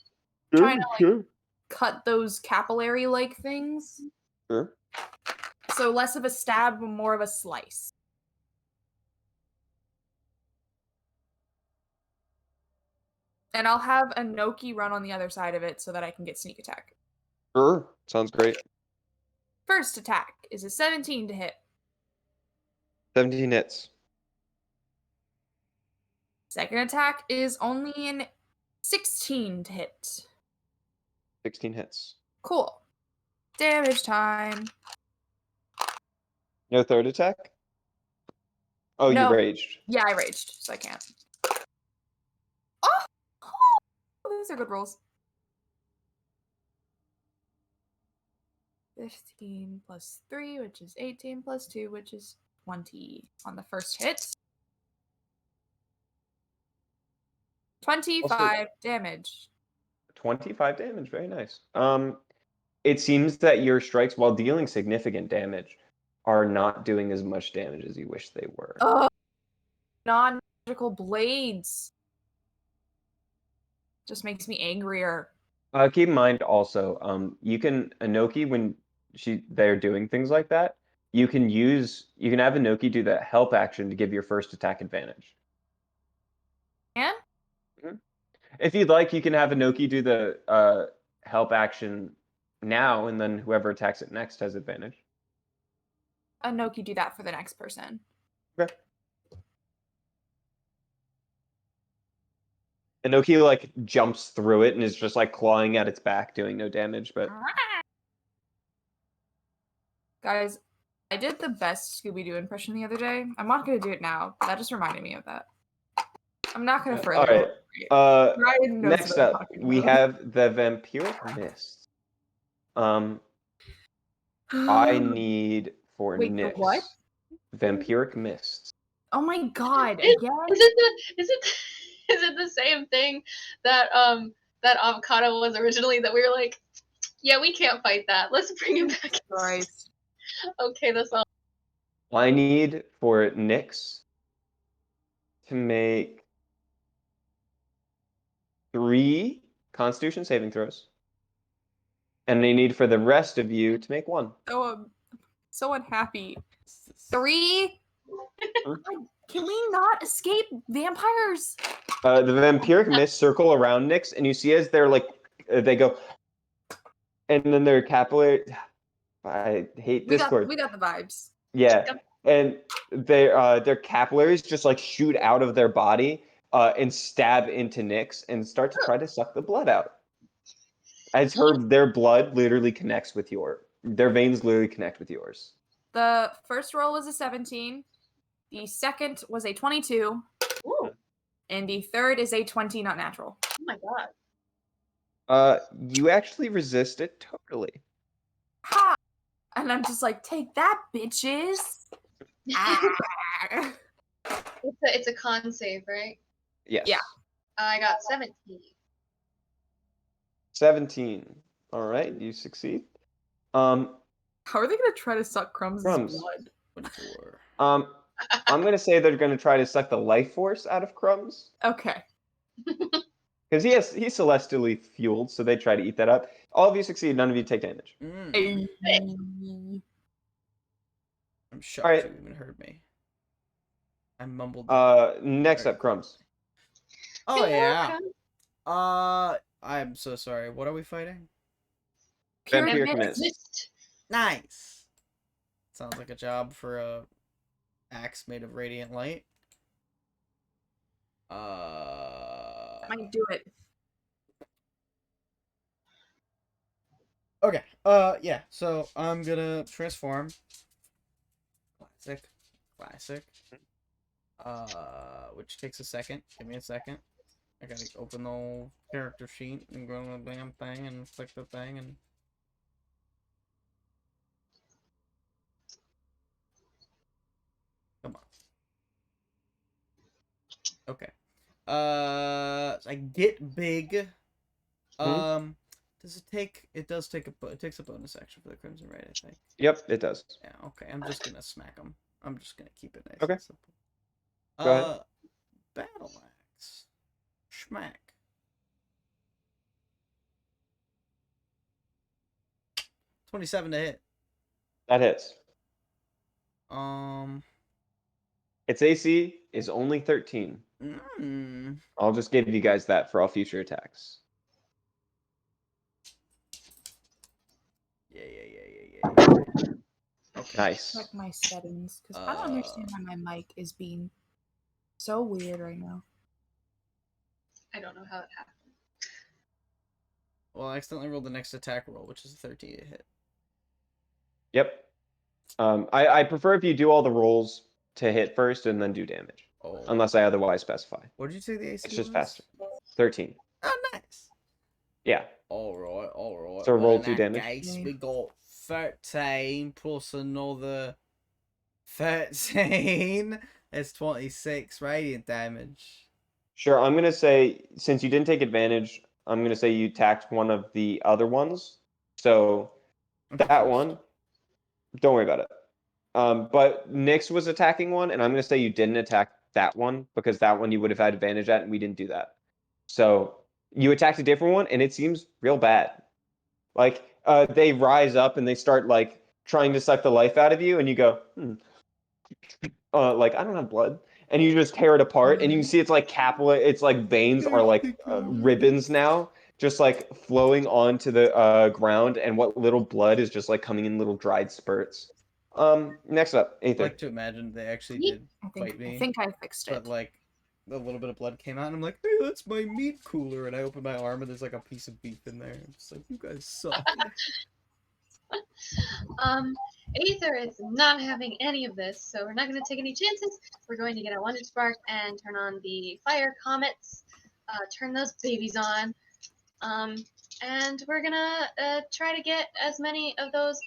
Trying to like cut those capillary-like things. Sure. So less of a stab, more of a slice. And I'll have a Noki run on the other side of it so that I can get sneak attack. Sure. Sounds great. First attack is a 17 to hit. 17 hits. Second attack is only an 16 to hit. 16 hits. Cool. Damage time. No third attack? Oh, No. you raged. Yeah, I raged, so I can't. Oh! Those are good rolls. 15 plus 3, which is 18, plus 2, which is 20 on the first hit. 25 damage. 25 damage. Very nice. It seems that your strikes, while dealing significant damage, are not doing as much damage as you wish they were. Non-magical blades. Just makes me angrier. Keep in mind also, you can Inoki when they're doing things like that, you can have Inoki do that help action to give your first attack advantage. And? If you'd like, you can have Inoki do the help action now, and then whoever attacks it next has advantage. Anoki, do that for the next person. Okay. Inoki like jumps through it and is just like clawing at its back, doing no damage. But Guys, I did the best Scooby-Doo impression the other day. I'm not gonna do it now. That just reminded me of that. I'm not gonna further. all right. Ryan knows Next what I'm up, talking we about. have the Vampiric Mist. I need for Wait, the Nyx what? Vampiric Mist. Oh my god! Is Again? it the same thing that that avocado was originally that we were like, yeah, we can't fight that. Let's bring him back. Christ. Okay, that's all. I need for Nyx to make 3 Constitution saving throws, and I need for the rest of you to make 1. So unhappy. 3? Can we not escape vampires? The Vampiric Mist circle around Nyx, and you see as they're like they go, and then their capillary. I hate Discord. We got the vibes. Yeah, and their capillaries just like shoot out of their body and stab into Nyx and start to try to suck the blood out. As their blood literally connects with their veins literally connect with yours. The first roll was a 17. The second was a 22. Ooh, And the third is a 20, not natural. oh my god. You actually resist it totally. Ha! And I'm just like, take that, bitches. Ah. It's a con save, right? Yes. Yeah. I got 17. 17. All right, you succeed. How are they gonna try to suck Crumbs' Crumbs. blood? 24. I'm gonna say they're gonna try to suck the life force out of Crumbs. Okay. Because he's celestially fueled, so they try to eat that up. All of you succeed, none of you take damage. I'm shocked Alright. you even heard me. I mumbled. Next up, Crumbs. Oh yeah. I'm so sorry. What are we fighting? Vampiric Pyramid Mist. Nice. Sounds like a job for a axe made of radiant light. Might do it. Okay. Yeah. So I'm gonna transform. Classic. Which takes a second. Give me a second. I gotta open the whole character sheet and go on the damn thing and click the thing and. Come on. Okay. I get big. Does it take? It does take it takes a bonus action for the Crimson Raid, I think. Yep, it does. Yeah. Okay. I'm just gonna smack them. I'm just gonna keep it nice Okay. and simple. Go ahead. Battle axe. Schmack. 27 to hit. That hits. Its Its AC is only 13. I'll just give you guys that for all future attacks. Yeah. Okay. Nice. Check my settings because I don't understand why my mic is being so weird right now. I don't know how it happened. Well, I accidentally rolled the next attack roll, which is a 13 to hit. Yep. I prefer if you do all the rolls to hit first and then do damage. Oh. Unless I otherwise specify. What did you say the AC It's just was? faster. 13. Oh, nice. Yeah. Alright. So roll in 2 that damage. case, we got 13 plus another 13. That's 26 radiant damage. Sure, I'm going to say, since you didn't take advantage, I'm going to say you attacked one of the other ones. So that one, don't worry about it. But Nyx was attacking one, and I'm going to say you didn't attack that one, because that one you would have had advantage at, and we didn't do that. So you attacked a different one, and it seems real bad. Like, they rise up, and they start, like, trying to suck the life out of you, and you go, like, I don't have blood. And you just tear it apart, and you can see it's like capillary, it's like veins are like ribbons now, just like flowing onto the ground, and what little blood is just like coming in little dried spurts. Next up, I Aether. like to imagine they actually Yeet. did I bite me, think I fixed but it. like a little bit of blood came out, and I'm like, hey, that's my meat cooler, and I open my arm, and there's like a piece of beef in there. I'm just like, you guys suck. Aether is not having any of this, so we're not going to take any chances. We're going to get a Wonder Spark and turn on the Fire Comets, turn those babies on, and we're gonna try to get as many of those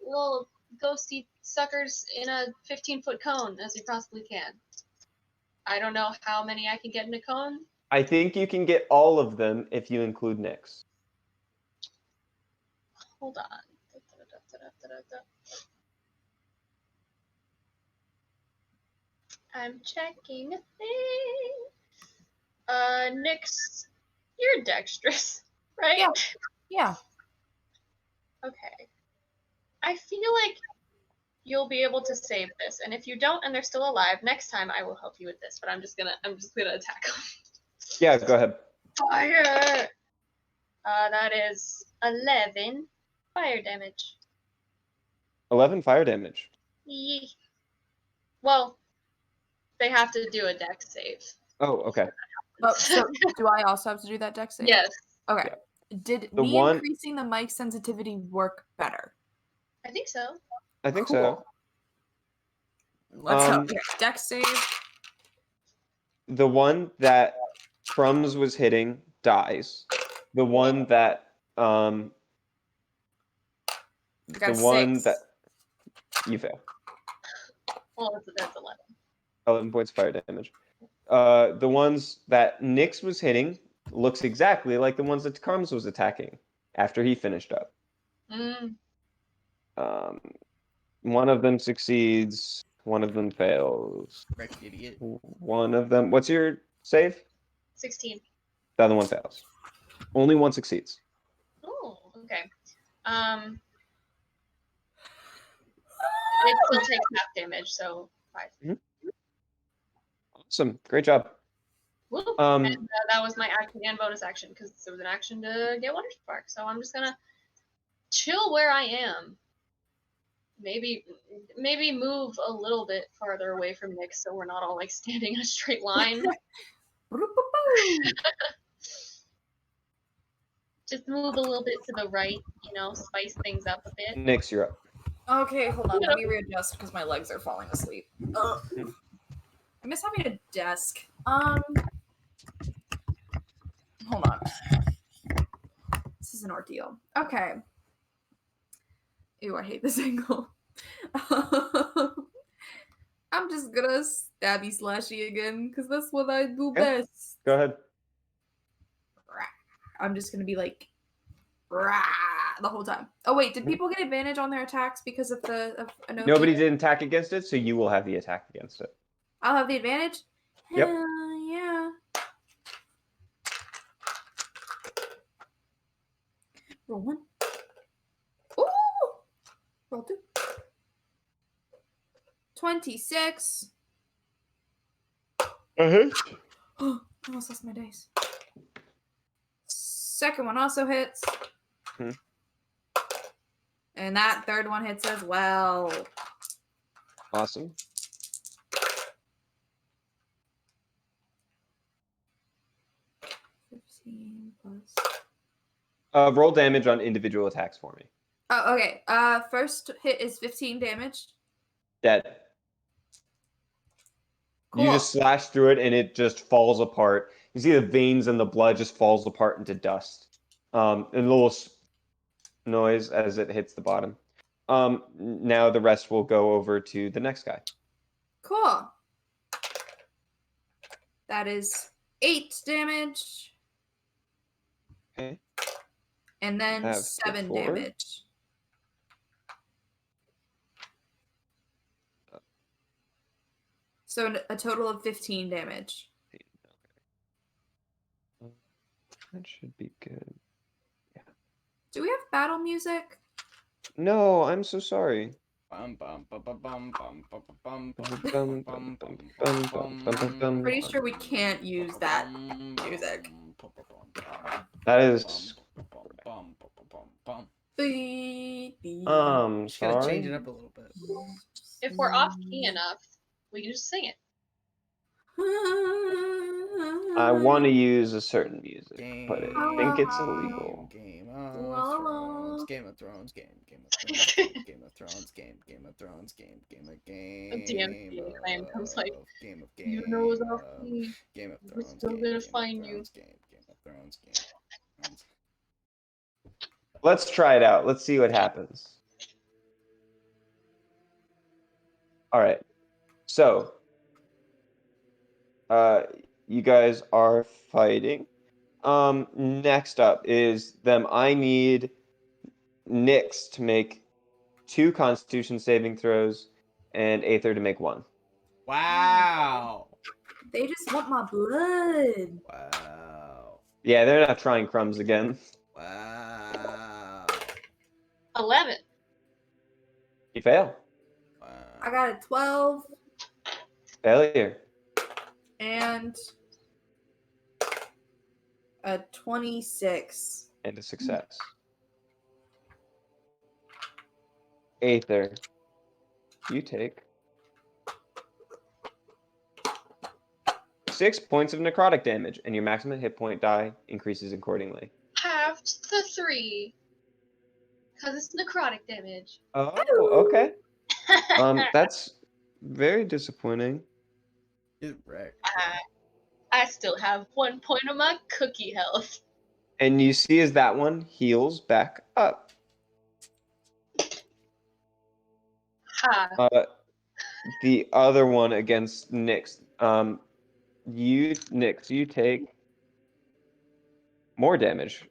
little ghosty suckers in a 15-foot cone as we possibly can. I don't know how many I can get in a cone. I think you can get all of them if you include Nyx. Hold on. I'm checking a thing. Nyx, you're dexterous, right? Yeah. Yeah. Okay. I feel like you'll be able to save this, and if you don't and they're still alive, next time I will help you with this. But I'm just gonna attack them. Yeah, go ahead. Fire. That is 11 fire damage. 11 fire damage. Yee. Well, they have to do a dex save. Oh, okay. Oh, so do I also have to do that dex save? Yes, Okay. Did The me one- increasing the mic sensitivity work better? I think so. I think Cool. so. Let's Um, help. Okay, dex save. The one that Crumbs was hitting dies. The one that I the got one 6. that you fail. Well, that's 11. 11 points of fire damage. The ones that Nyx was hitting looks exactly like the ones that Crumbs was attacking after he finished up. Mm. One of them succeeds, one of them fails. Right, idiot. One of them, what's your save? 16. The other one fails. Only one succeeds. Oh, okay. It still takes half damage, so 5. Awesome. Great job. Woo. Um, And that was my action and bonus action because it was an action to get Wonder Spark. So I'm just gonna chill where I am. Maybe move a little bit farther away from Nick so we're not all like standing in a straight line. Just move a little bit to the right, spice things up a bit. Nyx, you're up. Okay, hold on. Let me readjust because my legs are falling asleep. Ugh. I miss having a desk. Hold on. This is an ordeal. Okay. Ew, I hate this angle. I'm just gonna stabby slashy again because that's what I do Yeah. best. Go ahead. I'm just gonna be like the whole time. Oh wait, did people get advantage on their attacks because of Inoki? Nobody did attack against it, so you will have the attack against it. I'll have the advantage? Yep. Hell yeah. Roll 1. Ooh! Roll 2. 26. Uh-huh. I almost lost my dice. Second one also hits. Hmm. And that third one hits as well. Awesome. Roll damage on individual attacks for me. Oh, okay. First hit is 15 damage. Dead. Cool. You just slash through it and it just falls apart. You see the veins and the blood just falls apart into dust. And a little noise as it hits the bottom. Now the rest will go over to the next guy. Cool. That is 8 damage. Okay. And then Have 7 4. damage. So a total of 15 damage. That should be good. Do we have battle music? No, I'm so sorry. Bum, bum, bum, bum, bum, bum, bum, bum, Bum, bum, bum, bum, bum, bum, bum, bum, bum. Pretty sure we can't use that music. That is. Just gotta change it Sorry. up a little bit. If we're off key enough, we can just sing it. I want to use a certain music, but I think it's Game. illegal. Game La of la. Thrones, Game of Thrones, Game of Thrones, Game of Thrones, Game of Thrones, Game DMC claim comes like, Game of you know it's off of key. Game of We're Thrones, still gonna find you. Game of Thrones. Let's try it out. Let's see what happens. All right. So, you guys are fighting. Next up is them. I need Nyx to make 2 Constitution saving throws and Aether to make 1. Wow. They just want my blood. Wow. Yeah, they're not trying crumbs again. Wow. 11. You fail. I got a 12 Failure. and a 26. And a success. Aether, you take 6 points of necrotic damage, and your maximum hit point die increases accordingly. Halved the 3. Because it's necrotic damage. Oh, okay. That's very disappointing. Get wrecked. I still have 1 point of my cookie health. And you see as that one heals back up. Ha. The other one against Nyx. Nyx, you take more damage.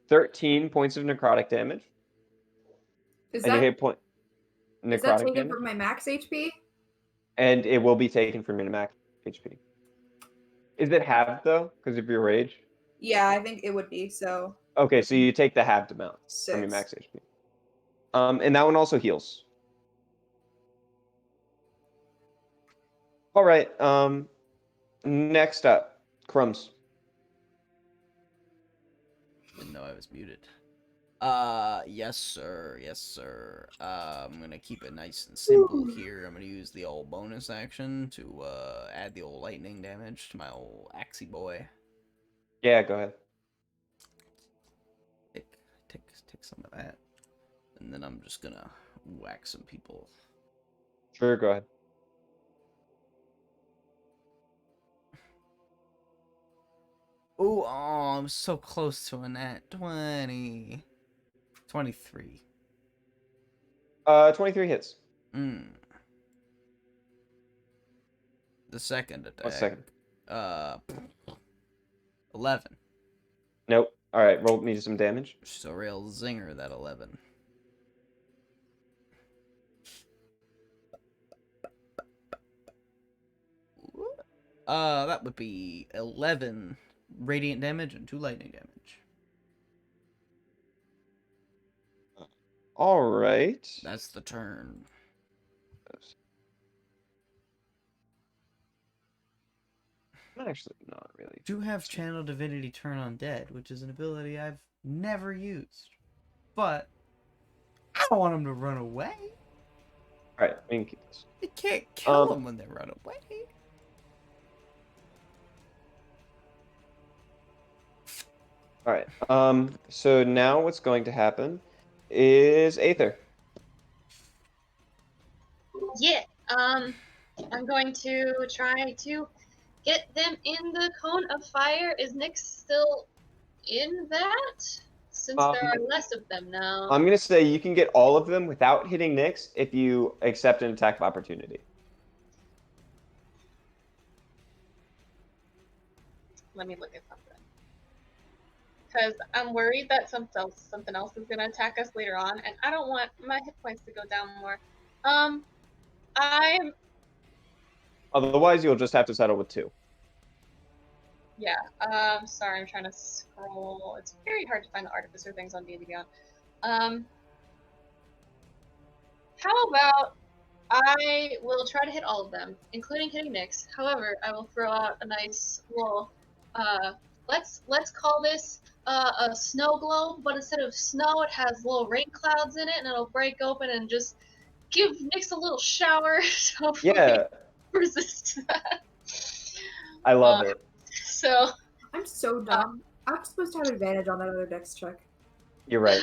13 points of necrotic damage. Is And your that hit point is that necrotic taken damage. from my max HP? And it will be taken from your max HP. Is it halved though? Because of your rage? Yeah, I think it would be. So Okay, so you take the halved amount from your 6. max HP. And that one also heals. All right. Next up, Crumbs. Didn't know I was muted. Yes, sir. Yes, sir. I'm gonna keep it nice and simple here. I'm gonna use the old bonus action to add the old lightning damage to my old Axie boy. Yeah, go ahead. Take some of that, and then I'm just gonna whack some people. Sure, go ahead. Ooh, oh, I'm so close to a nat 20. 23. 23 hits. The second attack. 1 second. 11. Nope. All right, roll me some damage. Just a real zinger, that 11. That would be 11 radiant damage and 2 lightning damage. All right. That's the turn. Actually, not really. Do have Channel Divinity Turn Undead, which is an ability I've never used. But I don't want them to run away. All right, we can keep this. You can't kill them when they run away. All right. So now what's going to happen is Aether. Yeah. I'm going to try to get them in the cone of fire. Is Nyx still in that? Since there are less of them now. I'm gonna say you can get all of them without hitting Nyx if you accept an attack of opportunity. Let me look at something. Because I'm worried that something else is going to attack us later on, and I don't want my hit points to go down more. I'm... Otherwise, you'll just have to settle with 2. Yeah, sorry, I'm trying to scroll. It's very hard to find the Artificer things on D&D Beyond. How about I will try to hit all of them, including hitting Nyx. However, I will throw out a nice little let's call this a snow globe, but instead of snow it has little rain clouds in it and it'll break open and just give Nyx a little shower so hopefully Yeah, resist that. I love it. So I'm so dumb. I'm supposed to have advantage on that other dex check. You're right.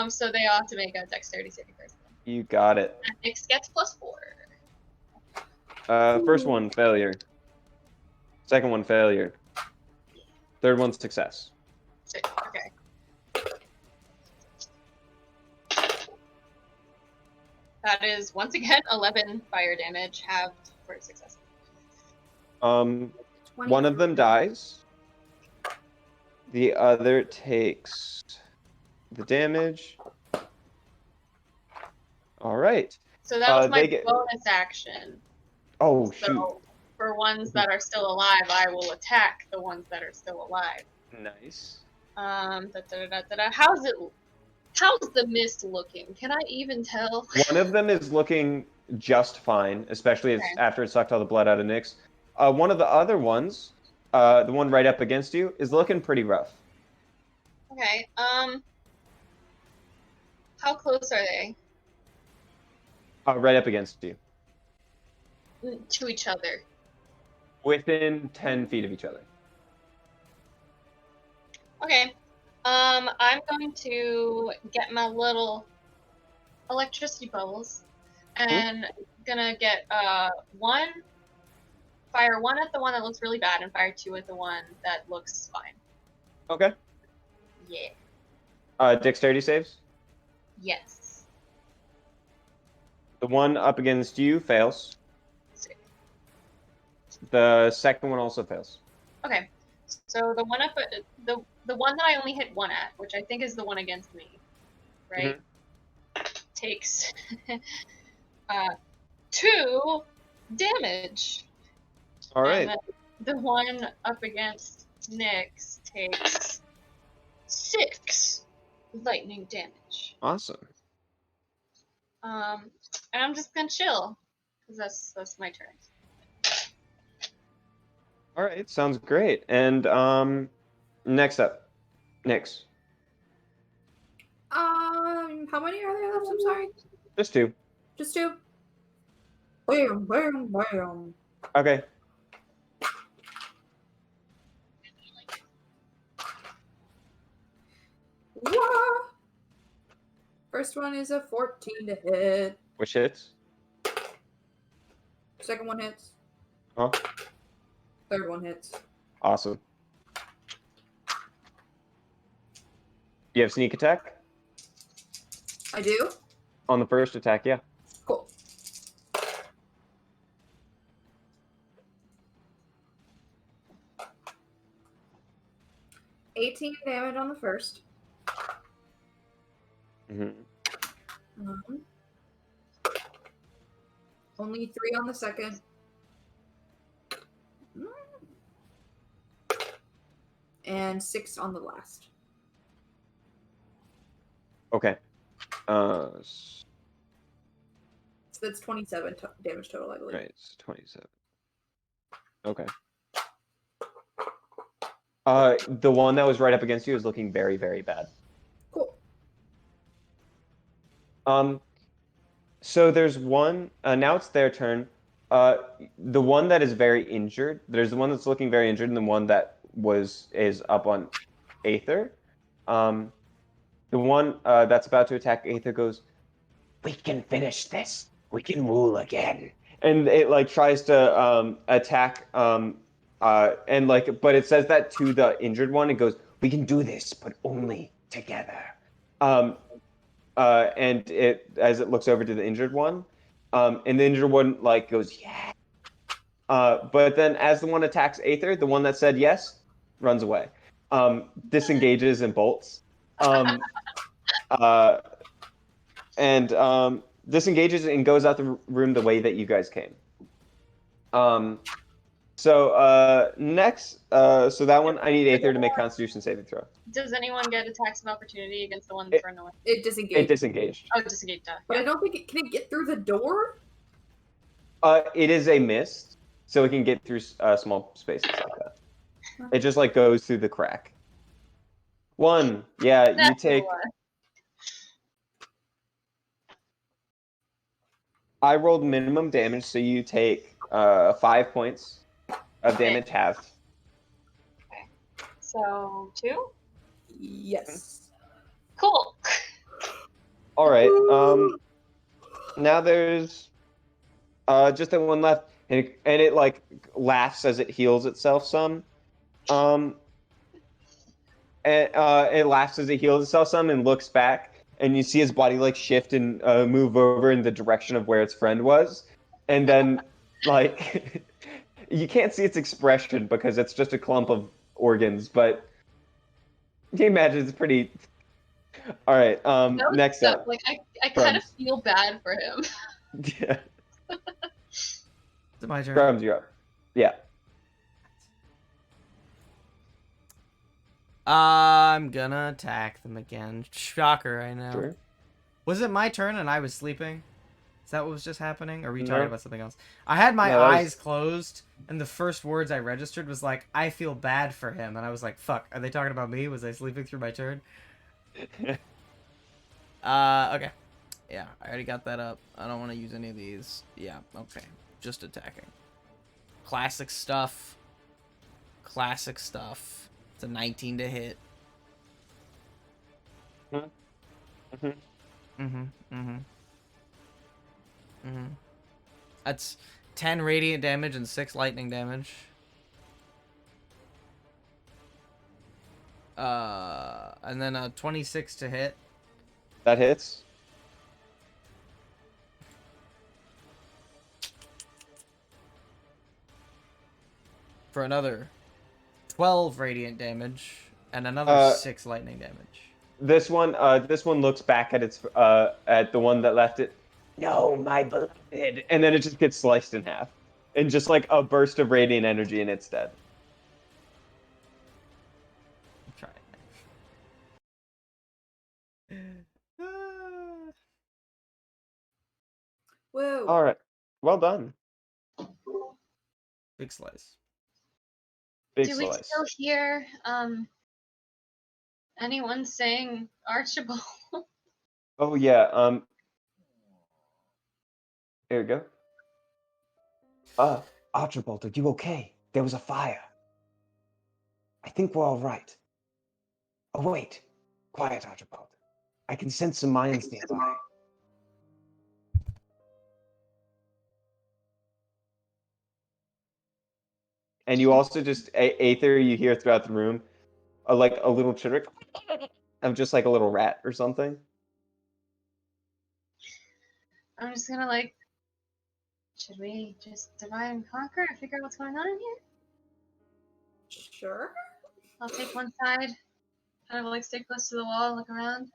so they all have to make a dexterity saving throw. You got it. And Nyx gets +4. First one, failure. Second one, failure. Third one, success. Okay. That is once again 11 fire damage halved for success. One of them dies. The other takes the damage. All right. So that was my they get- bonus action. Oh, So shoot. for ones that are still alive, I will attack the ones that are still alive. Nice. How's the mist looking? Can I even tell? One of them is looking just fine, especially Okay. after it sucked all the blood out of Nyx. One of the other ones, the one right up against you, is looking pretty rough. Okay. How close are they Right up against you. to each other? Within 10 feet of each other. Okay. I'm going to get my little electricity bubbles and gonna get fire one at the one that looks really bad and fire two at the one that looks fine. Okay. Yeah. Dexterity saves. Yes. The one up against you fails. Sick. The second one also fails. Okay. So the one up the one that I only hit one at, which I think is the one against me, right? Takes 2 damage. All right. And then the one up against Nyx takes 6 lightning damage. Awesome. And I'm just gonna chill, cause that's my turn. All right. Sounds great. And next up, Nyx. How many are there left? I'm sorry. Just 2. Just 2. Bam, bam, bam. Okay. Wah! First one is a 14 to hit. Which hits? Second one hits. Oh, Third one hits. awesome. You have sneak attack? I do? On the first attack, yeah. Cool. $18 damage on the first. Mm-hmm. Only 3 on the second. And 6 on the last. Okay. So that's 27 damage total, I believe. Right, it's 27. Okay. The one that was right up against you is looking very, very bad. Cool. So there's one, now it's their turn. The one that is very injured, there's the one that's looking very injured and the one that is up on Aether. The one that's about to attack Aether goes, "We can finish this. We can rule again." And it like tries to attack and like, but it says that to the injured one. It goes, "We can do this, but only together." And it as it looks over to the injured one, and the injured one like goes, "Yeah." But then as the one attacks Aether, the one that said yes runs away, disengages and bolts. Disengages and goes out the room the way that you guys came. So next, so that one I need Aether to make Constitution saving throw. Does anyone get attacks of opportunity against the ones It- for annoying? It It disengaged. disengaged. Oh, disengaged. But Yeah. I don't think it can it get through the door? It is a mist, so it can get through small spaces like that. Huh. It just like goes through the crack. 1. Yeah, you That's take. one. I rolled minimum damage, so you take 5 points of Okay. damage halved. So 2. Yes. Cool. All right. Now there's just the one left, and it like laughs as it heals itself some. And it laughs as it heals itself some and looks back, and you see his body like shift and move over in the direction of where its friend was, and then like you can't see its expression because it's just a clump of organs, but you can imagine it's pretty. All right. That was Next so- up. like I kind of Crumbs. feel bad for him. Yeah. Is it my turn? Crumbs, you're up. Yeah. I'm gonna attack them again. Shocker, I know. Sure. Was it my turn and I was sleeping? Is that what was just happening? Or were you talking No. about something else? I had my No, that was- eyes closed, and the first words I registered was like, I feel bad for him. And I was like, fuck, are they talking about me? Was I sleeping through my turn? Okay. Yeah, I already got that up. I don't want to use any of these. Yeah, okay. Just attacking. Classic stuff. Classic stuff. It's a 19 to hit. Mm-hmm. That's 10 radiant damage and 6 lightning damage. And then a 26 to hit. That hits. For another 12 radiant damage and another 6 lightning damage. This one looks back at its at the one that left it. No, my beloved, and then it just gets sliced in half, and just like a burst of radiant energy, and it's dead. Try it. Whoa. All right, well done. Big slice. Big Do we slice. still hear anyone saying Archibald? Oh yeah. Here we go. Archibald, are you okay? There was a fire. I think we're all right. Oh wait, quiet, Archibald. I can sense some mines nearby. And you also just Aether, you hear throughout the room, like a little chitter of just like a little rat or something. I'm just gonna like, should we just divide and conquer and figure out what's going on in here? Sure. I'll take one side, kind of like stay close to the wall, look around.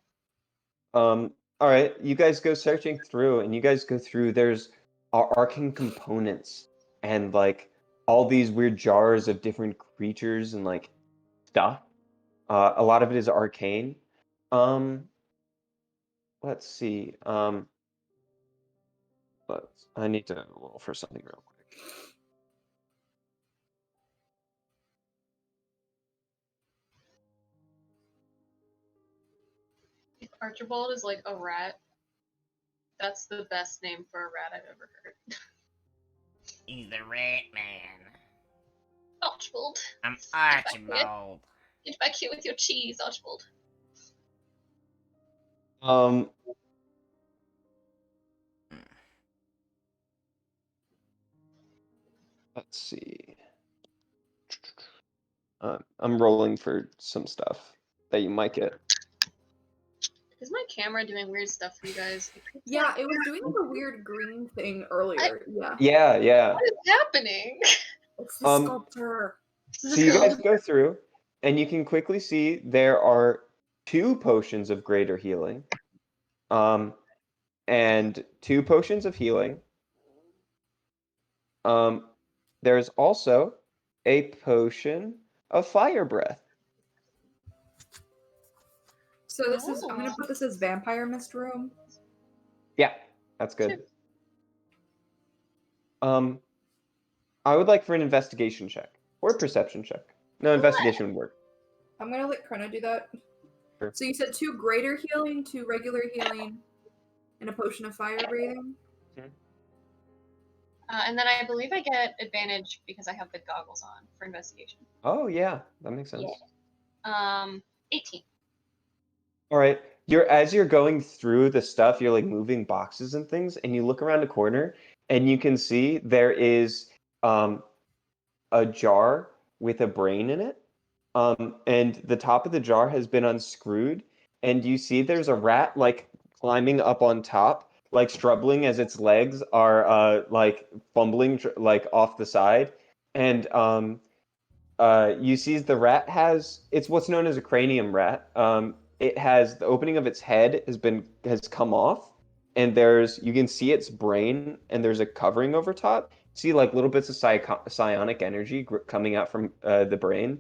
All right, you guys go searching through, and you guys go through. There's arcane components and like all these weird jars of different creatures and like stuff. A lot of it is arcane. Let's see. I need to roll for something real quick. If Archibald is like a rat, that's the best name for a rat I've ever heard. He's the rat man. Archibald. I'm Archibald. Get back here with your cheese, Archibald. Let's see. I'm rolling for some stuff that you might get. Is my camera doing weird stuff for you guys? Yeah, it was doing like a weird green thing earlier. Yeah. Yeah. What is happening? It's the sculptor. So you guys go through, and you can quickly see there are 2 potions of greater healing, and 2 potions of healing, there's also a potion of fire breath. So this is, I'm gonna put this as vampire mist room. Yeah, that's good. I would like for an investigation check or a perception check. No, investigation would work. I'm gonna let Krena do that. Sure. So you said 2 greater healing, 2 regular healing, and a potion of fire breathing? And then I believe I get advantage because I have the goggles on for investigation. Oh yeah, that makes sense. Yeah. 18. All right. As you're going through the stuff, you're like moving boxes and things, and you look around a corner and you can see there is a jar with a brain in it. And the top of the jar has been unscrewed, and you see there's a rat like climbing up on top, like struggling as its legs are like fumbling like off the side. And you see the rat it's what's known as a cranium rat. It has the opening of its head has come off, and you can see its brain, and there's a covering over top. See like little bits of psionic energy coming out from the brain.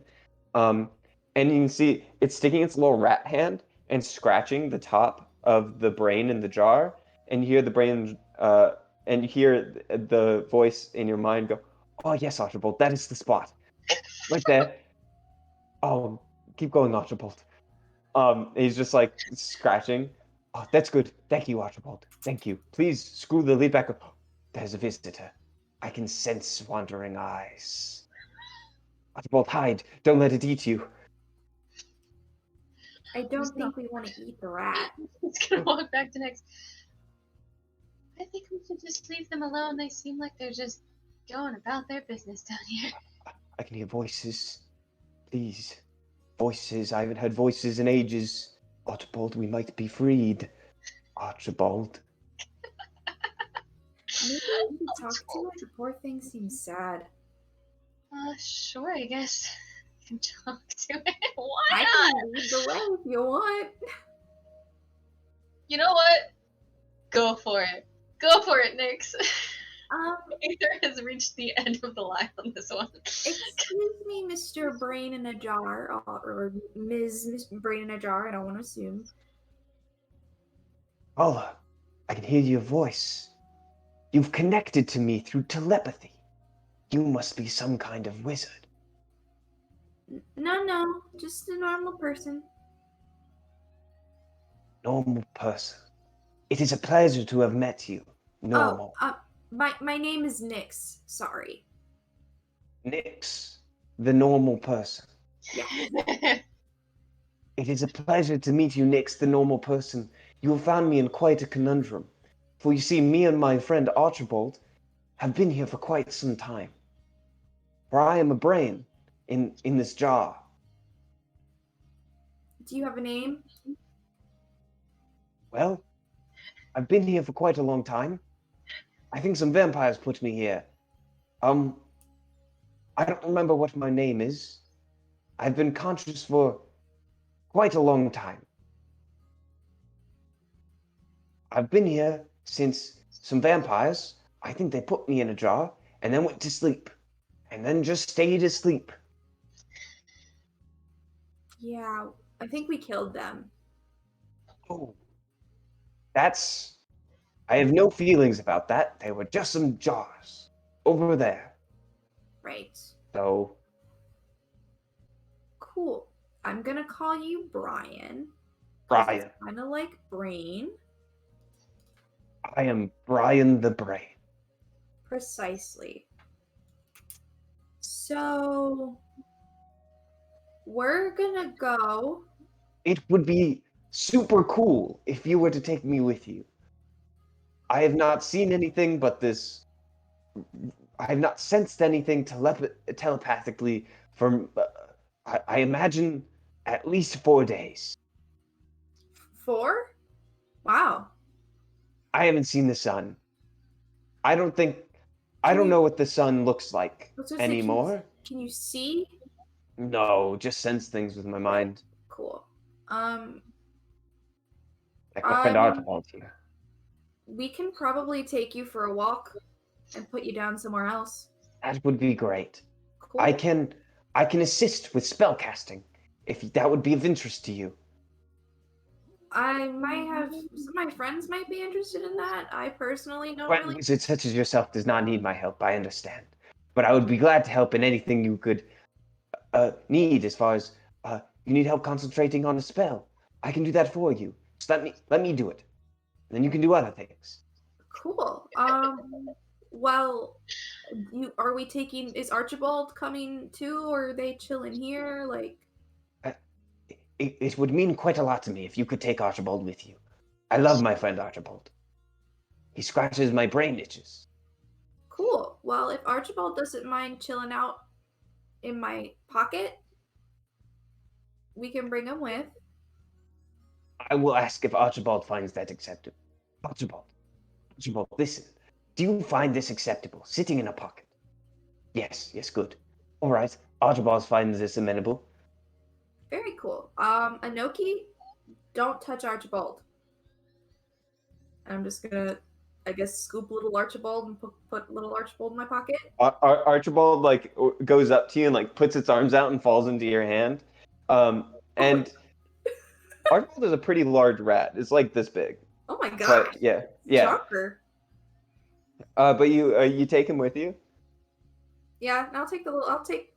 Um, and you can see it's sticking its little rat hand and scratching the top of the brain in the jar, and you hear the brain and you hear the voice in your mind go, "Oh yes, Archibald, that is the spot." Right there. Oh, keep going, Archibald. He's just like scratching. Oh, that's good. Thank you, Archibald. Thank you. Please screw the lid back up. There's a visitor. I can sense wandering eyes. Archibald, hide. Don't let it eat you. I don't think we want to eat the rat. It's gonna walk back to Nyx. I think we should just leave them alone. They seem like they're just going about their business down here. I can hear voices. Please. Voices. I haven't heard voices in ages. Archibald, we might be freed. Archibald. Maybe we could talk to it. The poor thing seems sad. Sure, I guess. I can talk to it. Why I not? can lead the way if you want. You know what? Go for it. Go for it, Nyx. Aether has reached the end of the line on this one. Excuse me, Mr. Brain in a Jar, or Ms. Brain in a Jar, I don't want to assume. Paula, I can hear your voice. You've connected to me through telepathy. You must be some kind of wizard. No, just a normal person. Normal person. It is a pleasure to have met you. Normal. My name is Nyx. Sorry. Nyx, the normal person. Yeah. It is a pleasure to meet you, Nyx, the normal person. You have found me in quite a conundrum. For you see, me and my friend Archibald have been here for quite some time. For I am a brain in this jar. Do you have a name? Well, I've been here for quite a long time. I think some vampires put me here. I don't remember what my name is. I've been conscious for quite a long time. I've been here since some vampires, I think they put me in a jar and then went to sleep. And then just stayed asleep. Yeah, I think we killed them. Oh. I have no feelings about that. They were just some jars over there. Right. So. Cool. I'm gonna call you Brian. Brian. Kind of like Brain. I am Brian the Brain. Precisely. So, we're gonna go. It would be super cool if you were to take me with you. I have not seen anything but this. I have not sensed anything telepathically from, I imagine, at least 4 days. 4? Wow. I haven't seen the sun. I don't know what the sun looks like anymore. Can you see? No, just sense things with my mind. Cool. Like my friend Archibald here. We can probably take you for a walk and put you down somewhere else. That would be great. Cool. I can assist with spellcasting if that would be of interest to you. I might have some of my friends might be interested in that. I personally don't Well, really. wizard such as yourself does not need my help, I understand. But I would be glad to help in anything you could need as far as you need help concentrating on a spell. I can do that for you. Just let me do it. And then you can do other things. Cool. Well, is Archibald coming too, or are they chilling here? Like, It would mean quite a lot to me if you could take Archibald with you. I love my friend Archibald. He scratches my brain itches. cool. Well, if Archibald doesn't mind chilling out in my pocket, we can bring him with. I will ask if Archibald finds that acceptable. Archibald, listen. Do you find this acceptable, sitting in a pocket? Yes, good. All right, Archibald finds this amenable. Very cool. Anoki, don't touch Archibald. I'm just gonna, I guess, scoop little Archibald and put little Archibald in my pocket. Archibald like goes up to you and like puts its arms out and falls into your hand. And Archibald is a pretty large rat. It's like this big. Oh my god. But yeah. Shocker. But you take him with you? Yeah, and I'll take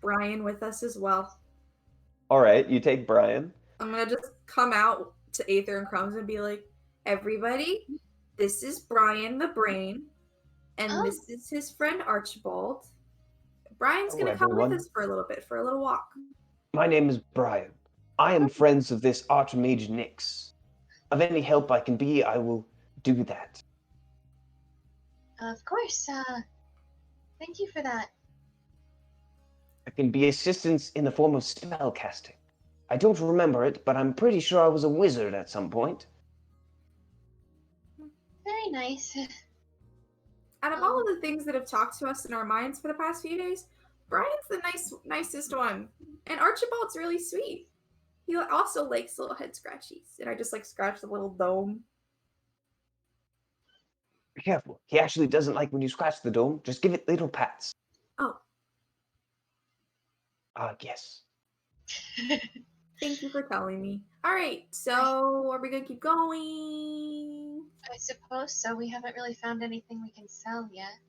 Brian with us as well. All right, you take Brian. I'm gonna just come out to Aether and Crumbs and be like, everybody, this is Brian the Brain, and this is his friend Archibald. Brian's gonna come with us for a little bit, for a little walk. My name is Brian. I am friends of this Archmage Nyx. Of any help I can be, I will do that. Of course. Thank you for that. I can be assistance in the form of spell casting. I don't remember it, but I'm pretty sure I was a wizard at some point. Very nice. Out of all of the things that have talked to us in our minds for the past few days, Brian's the nicest one. And Archibald's really sweet. He also likes little head scratchies. And I just like scratch the little dome. Be careful. He actually doesn't like when you scratch the dome. Just give it little pats. Oh. Yes. Thank you for telling me. All right, so are we gonna keep going? I suppose so. We haven't really found anything we can sell yet.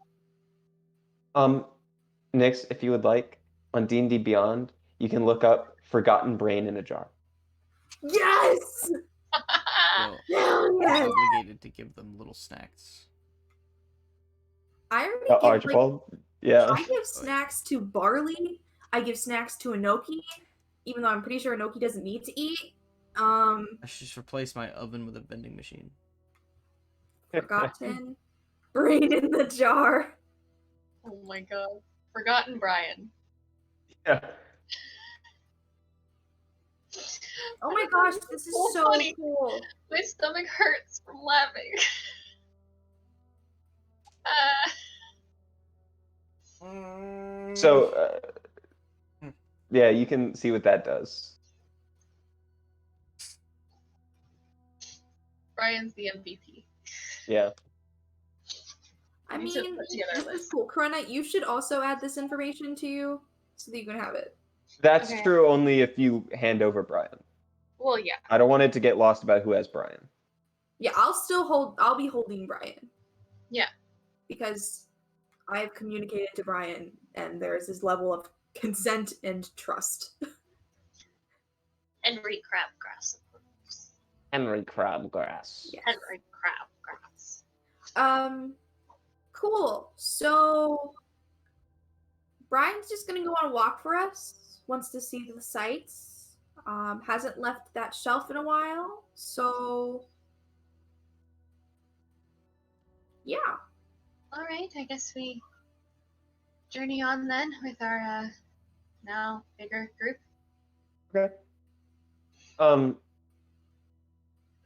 Nyx, if you would like, on D&D Beyond, you can look up Forgotten Brain in a Jar. Yes! Well, Hell I'm yes! obligated to give them little snacks. I already give, Archibald? Yeah. I give snacks to Barley. I give snacks to Anoki, even though I'm pretty sure Anoki doesn't need to eat. I should just replace my oven with a vending machine. Forgotten Brain in the Jar. Oh my god. Forgotten Brian. Yeah. Oh my gosh, this is so funny. cool. My stomach hurts from laughing. So, yeah, you can see what that does. Brian's the MVP. Yeah. I We need to mean, put together a this is list. cool. Corona, you should also add this information to you so that you can have it. That's Okay. true only if you hand over Brian. Well, yeah. I don't want it to get lost about who has Brian. Yeah, I'll be holding Brian. Yeah. Because I've communicated to Brian and there's this level of consent and trust. Henry Crabgrass. Henry Crabgrass. Yes. Henry Crabgrass. Cool. So Brian's just gonna go on a walk for us, wants to see the sights. Hasn't left that shelf in a while, so yeah. Alright, I guess we journey on then with our now bigger group. Okay.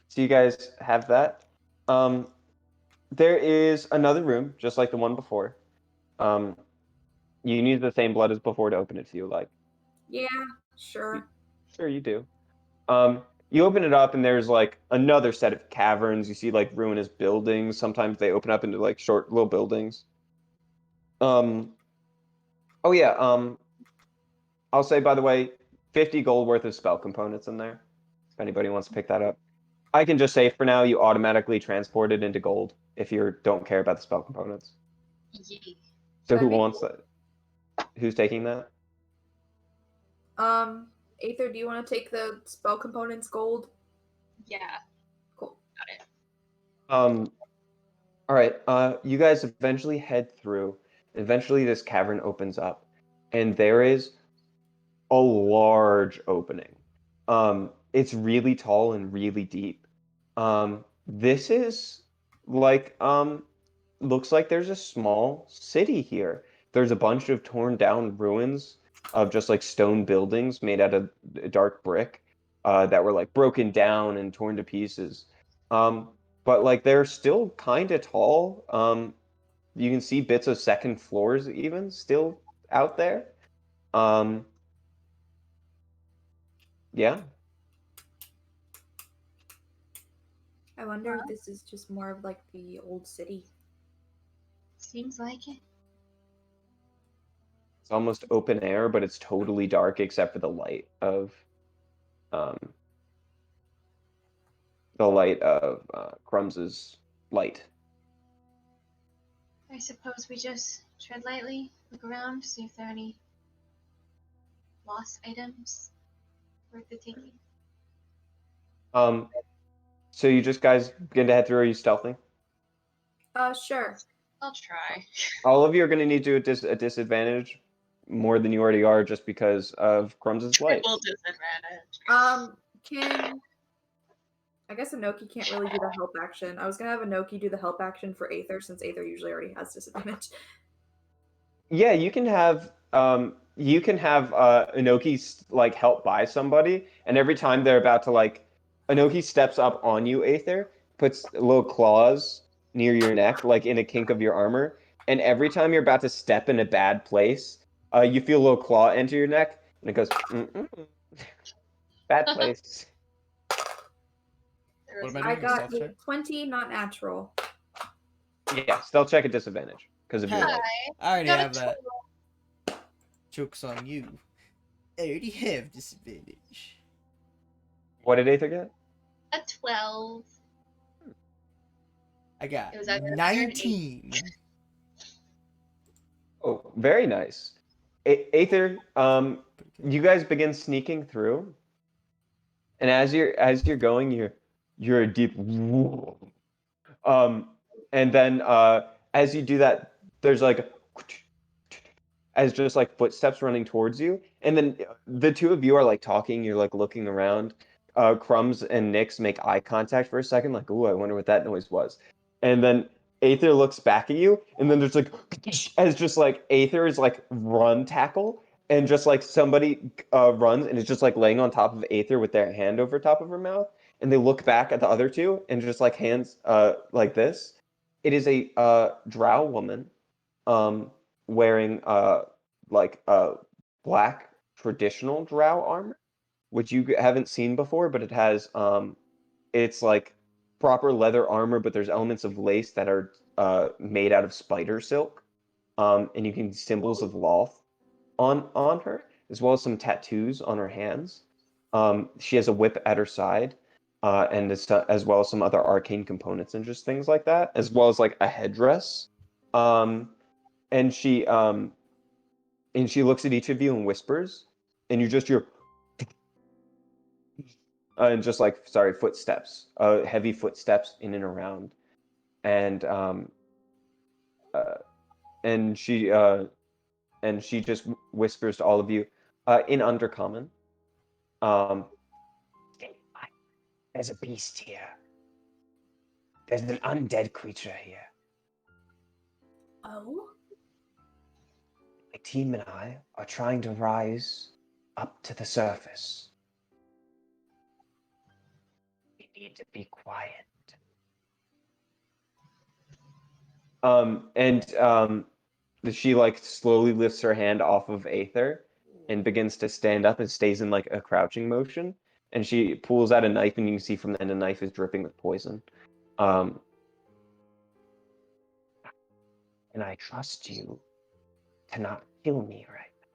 So you guys have that. There is another room, just like the one before. You need the same blood as before to open it if you like. Yeah, sure. Sure, you do. You open it up and there's like another set of caverns. You see like ruinous buildings. Sometimes they open up into like short little buildings. Oh yeah. I'll say, by the way, 50 gold worth of spell components in there. If anybody wants to pick that up, I can just say for now you automatically transport it into gold if you don't care about the spell components. Yay. So who That'd be wants that? Who's taking that? Aether, do you want to take the spell components gold? Yeah. Cool. Got it. All right. You guys eventually head through. Eventually, this cavern opens up, and there is a large opening. It's really tall and really deep. This is like looks like there's a small city here. There's a bunch of torn down ruins of just like stone buildings made out of dark brick that were like broken down and torn to pieces. Um, but like they're still kind of tall. You can see bits of second floors even still out there. Um, yeah. I wonder if this is just more of like the old city. Seems like it. It's almost open air, but it's totally dark except for um, the light of Crums's light. I suppose we just tread lightly, look around, see if there are any lost items worth the taking. So you just guys begin to head through. Are you stealthing? Sure. I'll try. All of you are going to need to do a disadvantage more than you already are, just because of Crums's light. Triple disadvantage. Can I guess Inoki can't really do the help action. I was gonna have Inoki do the help action for Aether since Aether usually already has disadvantage. Yeah, you can have Inoki like help by somebody, and every time they're about to like Inoki steps up on you, Aether, puts little claws near your neck, like in a kink of your armor, and every time you're about to step in a bad place, you feel a little claw enter your neck, and it goes, mm-mm, bad place. There What was am I I doing? got Stealth check? 20, not natural. Yeah, stealth check at disadvantage because of your Huh. light. I already Got a have that. Joke's on you. I already have disadvantage. What did Aether get? a 12. I got It was either a 19. Oh, very nice. Aether, you guys begin sneaking through, and as you're going, you're a deep, and then as you do that, there's like as just like footsteps running towards you, and then the two of you are like talking. You're like looking around. Crumbs and Nyx make eye contact for a second, like, "Ooh, I wonder what that noise was," and then Aether looks back at you, and then there's like as just like Aether is like run tackle, and just like somebody runs and is just like laying on top of Aether with their hand over top of her mouth, and they look back at the other two and just like hands like this. It is a drow woman, um, wearing like black traditional drow armor, which you haven't seen before, but it has it's like proper leather armor, but there's elements of lace that are made out of spider silk, and you can see symbols of Loth on her, as well as some tattoos on her hands. She has a whip at her side, and as well as some other arcane components and just things like that, as well as like a headdress. Um, and she looks at each of you and whispers, and you just hear and just like sorry footsteps, heavy footsteps in and around, and uh, and she just whispers to all of you in Undercommon. Um, There's a beast here. There's an undead creature here. Oh? My team and I are trying to rise up to the surface. We need to be quiet. And she like slowly lifts her hand off of Aether and begins to stand up and stays in like a crouching motion. And she pulls out a knife, and you can see from the end the knife is dripping with poison. And I trust you to not kill me right now.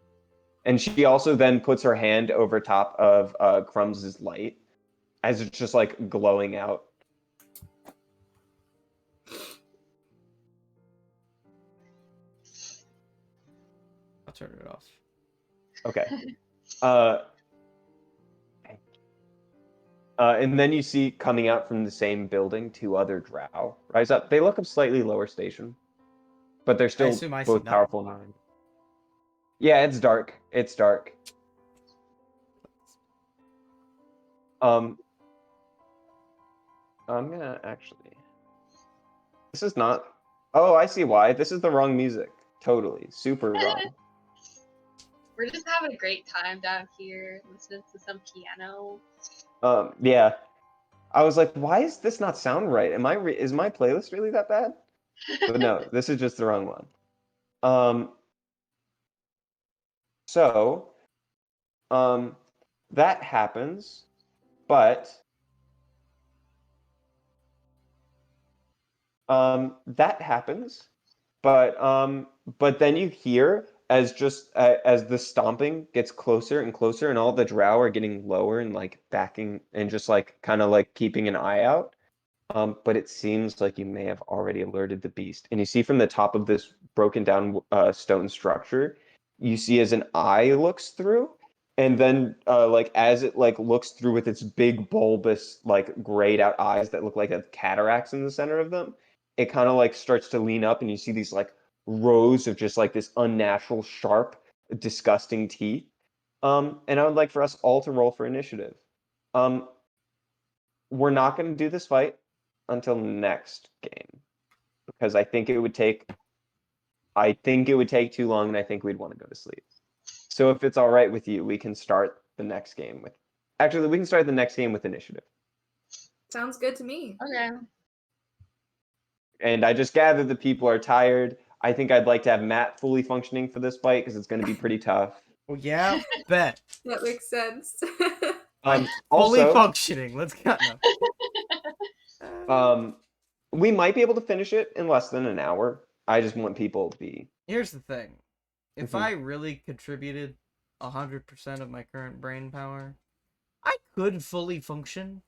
And she also then puts her hand over top of Crumbs' light as it's just like glowing out. I'll turn it off. Okay. And then you see coming out from the same building 2 other drow rise up. They look of slightly lower station, but they're I still assume I see both nothing. powerful in mind. Yeah, it's dark. It's dark. I'm gonna actually. This is not. Oh, I see why. This is the wrong music. Totally, super wrong. We're just having a great time down here, listening to some piano. Yeah. I was like, why is this not sound right? Is my playlist really that bad? But no, this is just the wrong one. So, that happens, but that happens, but then you hear as the stomping gets closer and closer, and all the drow are getting lower and like backing and just like kind of like keeping an eye out. But it seems like you may have already alerted the beast. And you see from the top of this broken down stone structure, you see as an eye looks through, and then like as it like looks through with its big bulbous like grayed out eyes that look like a cataracts in the center of them, it kind of like starts to lean up, and you see these like rows of just like this unnatural, sharp, disgusting teeth. And I would like for us all to roll for initiative. We're not going to do this fight until next game because I think it would take too long, and I think we'd want to go to sleep. So if it's all right with you, we can start the next game with initiative. Sounds good to me. Okay. And I just gather the people are tired. I think I'd like to have Matt fully functioning for this fight because it's going to be pretty tough. Well, yeah, bet. That makes sense. I'm fully Also, functioning. Let's go. No. We might be able to finish it in less than an hour. I just want people to be. Here's the thing. If Mhm. I really contributed 100% of my current brain power, I could fully function.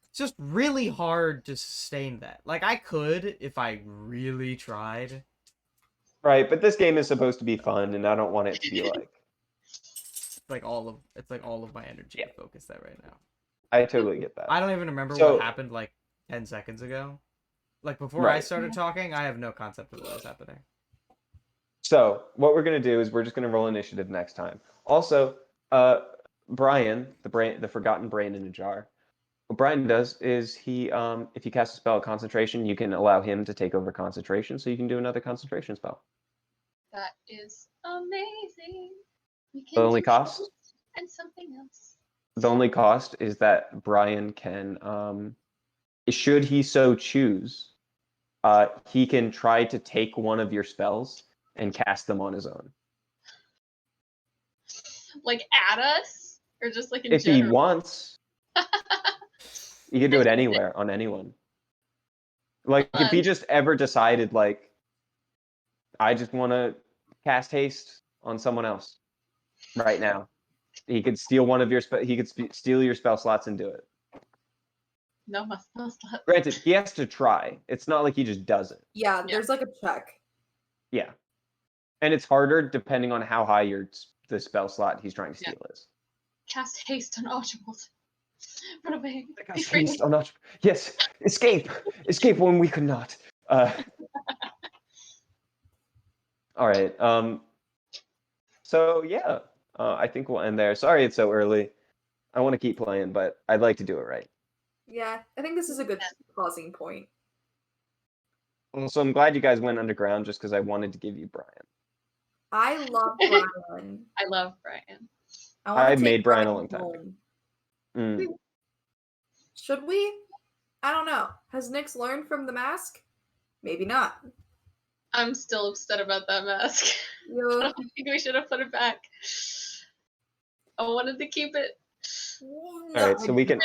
It's just really hard to sustain that. Like, I could if I really tried. Right, but this game is supposed to be fun, and I don't want it to be like. It's like all of my energy to focus that right now. I totally get that. I don't even remember So- what happened like 10 seconds ago. Like, before I Right. started talking, I have no concept of what was happening. So what we're gonna do is we're just gonna roll initiative next time. Also, Brian, the forgotten brain in a jar. What Brian does is he, if you cast a spell of concentration, you can allow him to take over concentration, so you can do another concentration spell. That is amazing. We can The only do cost? this and something else. The only cost is that Brian can, should he so choose, he can try to take one of your spells and cast them on his own. Like at us? Or just like in If general? he wants, he could do it anywhere on anyone. Like if he just ever decided, like, I just want to cast haste on someone else right now, he could steal one of your steal your spell slots and do it. No, my spell slot. Granted, he has to try. It's not like he just does it. Yeah, there's like a check. Yeah, and it's harder depending on how high the spell slot he's trying to steal is. Cast haste on Archibald. Run away. Be Cast free. haste on Archibald. Yes, escape when we could not. All right. So yeah, I think we'll end there. Sorry it's so early. I want to keep playing, but I'd like to do it right. Yeah, I think this is a good pausing point. Well, so I'm glad you guys went underground just because I wanted to give you Brian. I love Brian. I love Brian. I've made Brian a long time ago. Mm. Should we? I don't know. Has Nyx learned from the mask? Maybe not. I'm still upset about that mask. I don't think we should have put it back. I wanted to keep it. All right, so we can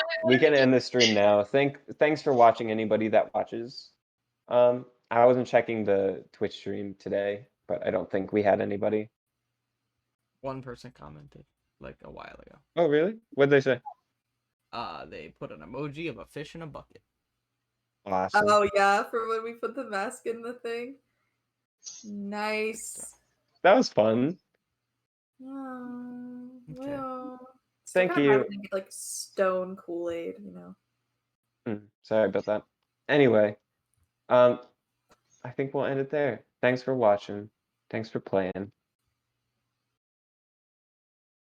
end the stream now. Thanks for watching, anybody that watches. I wasn't checking the Twitch stream today, but I don't think we had anybody. One person commented like a while ago. Oh, really? What'd they say? They put an emoji of a fish in a bucket. Awesome. Oh yeah, for when we put the mask in the thing. Nice. That was fun. Oh, Okay. well. Still Thank kind of hard you. to get like stone Kool-Aid, you know. Sorry about that. Anyway, I think we'll end it there. Thanks for watching. Thanks for playing.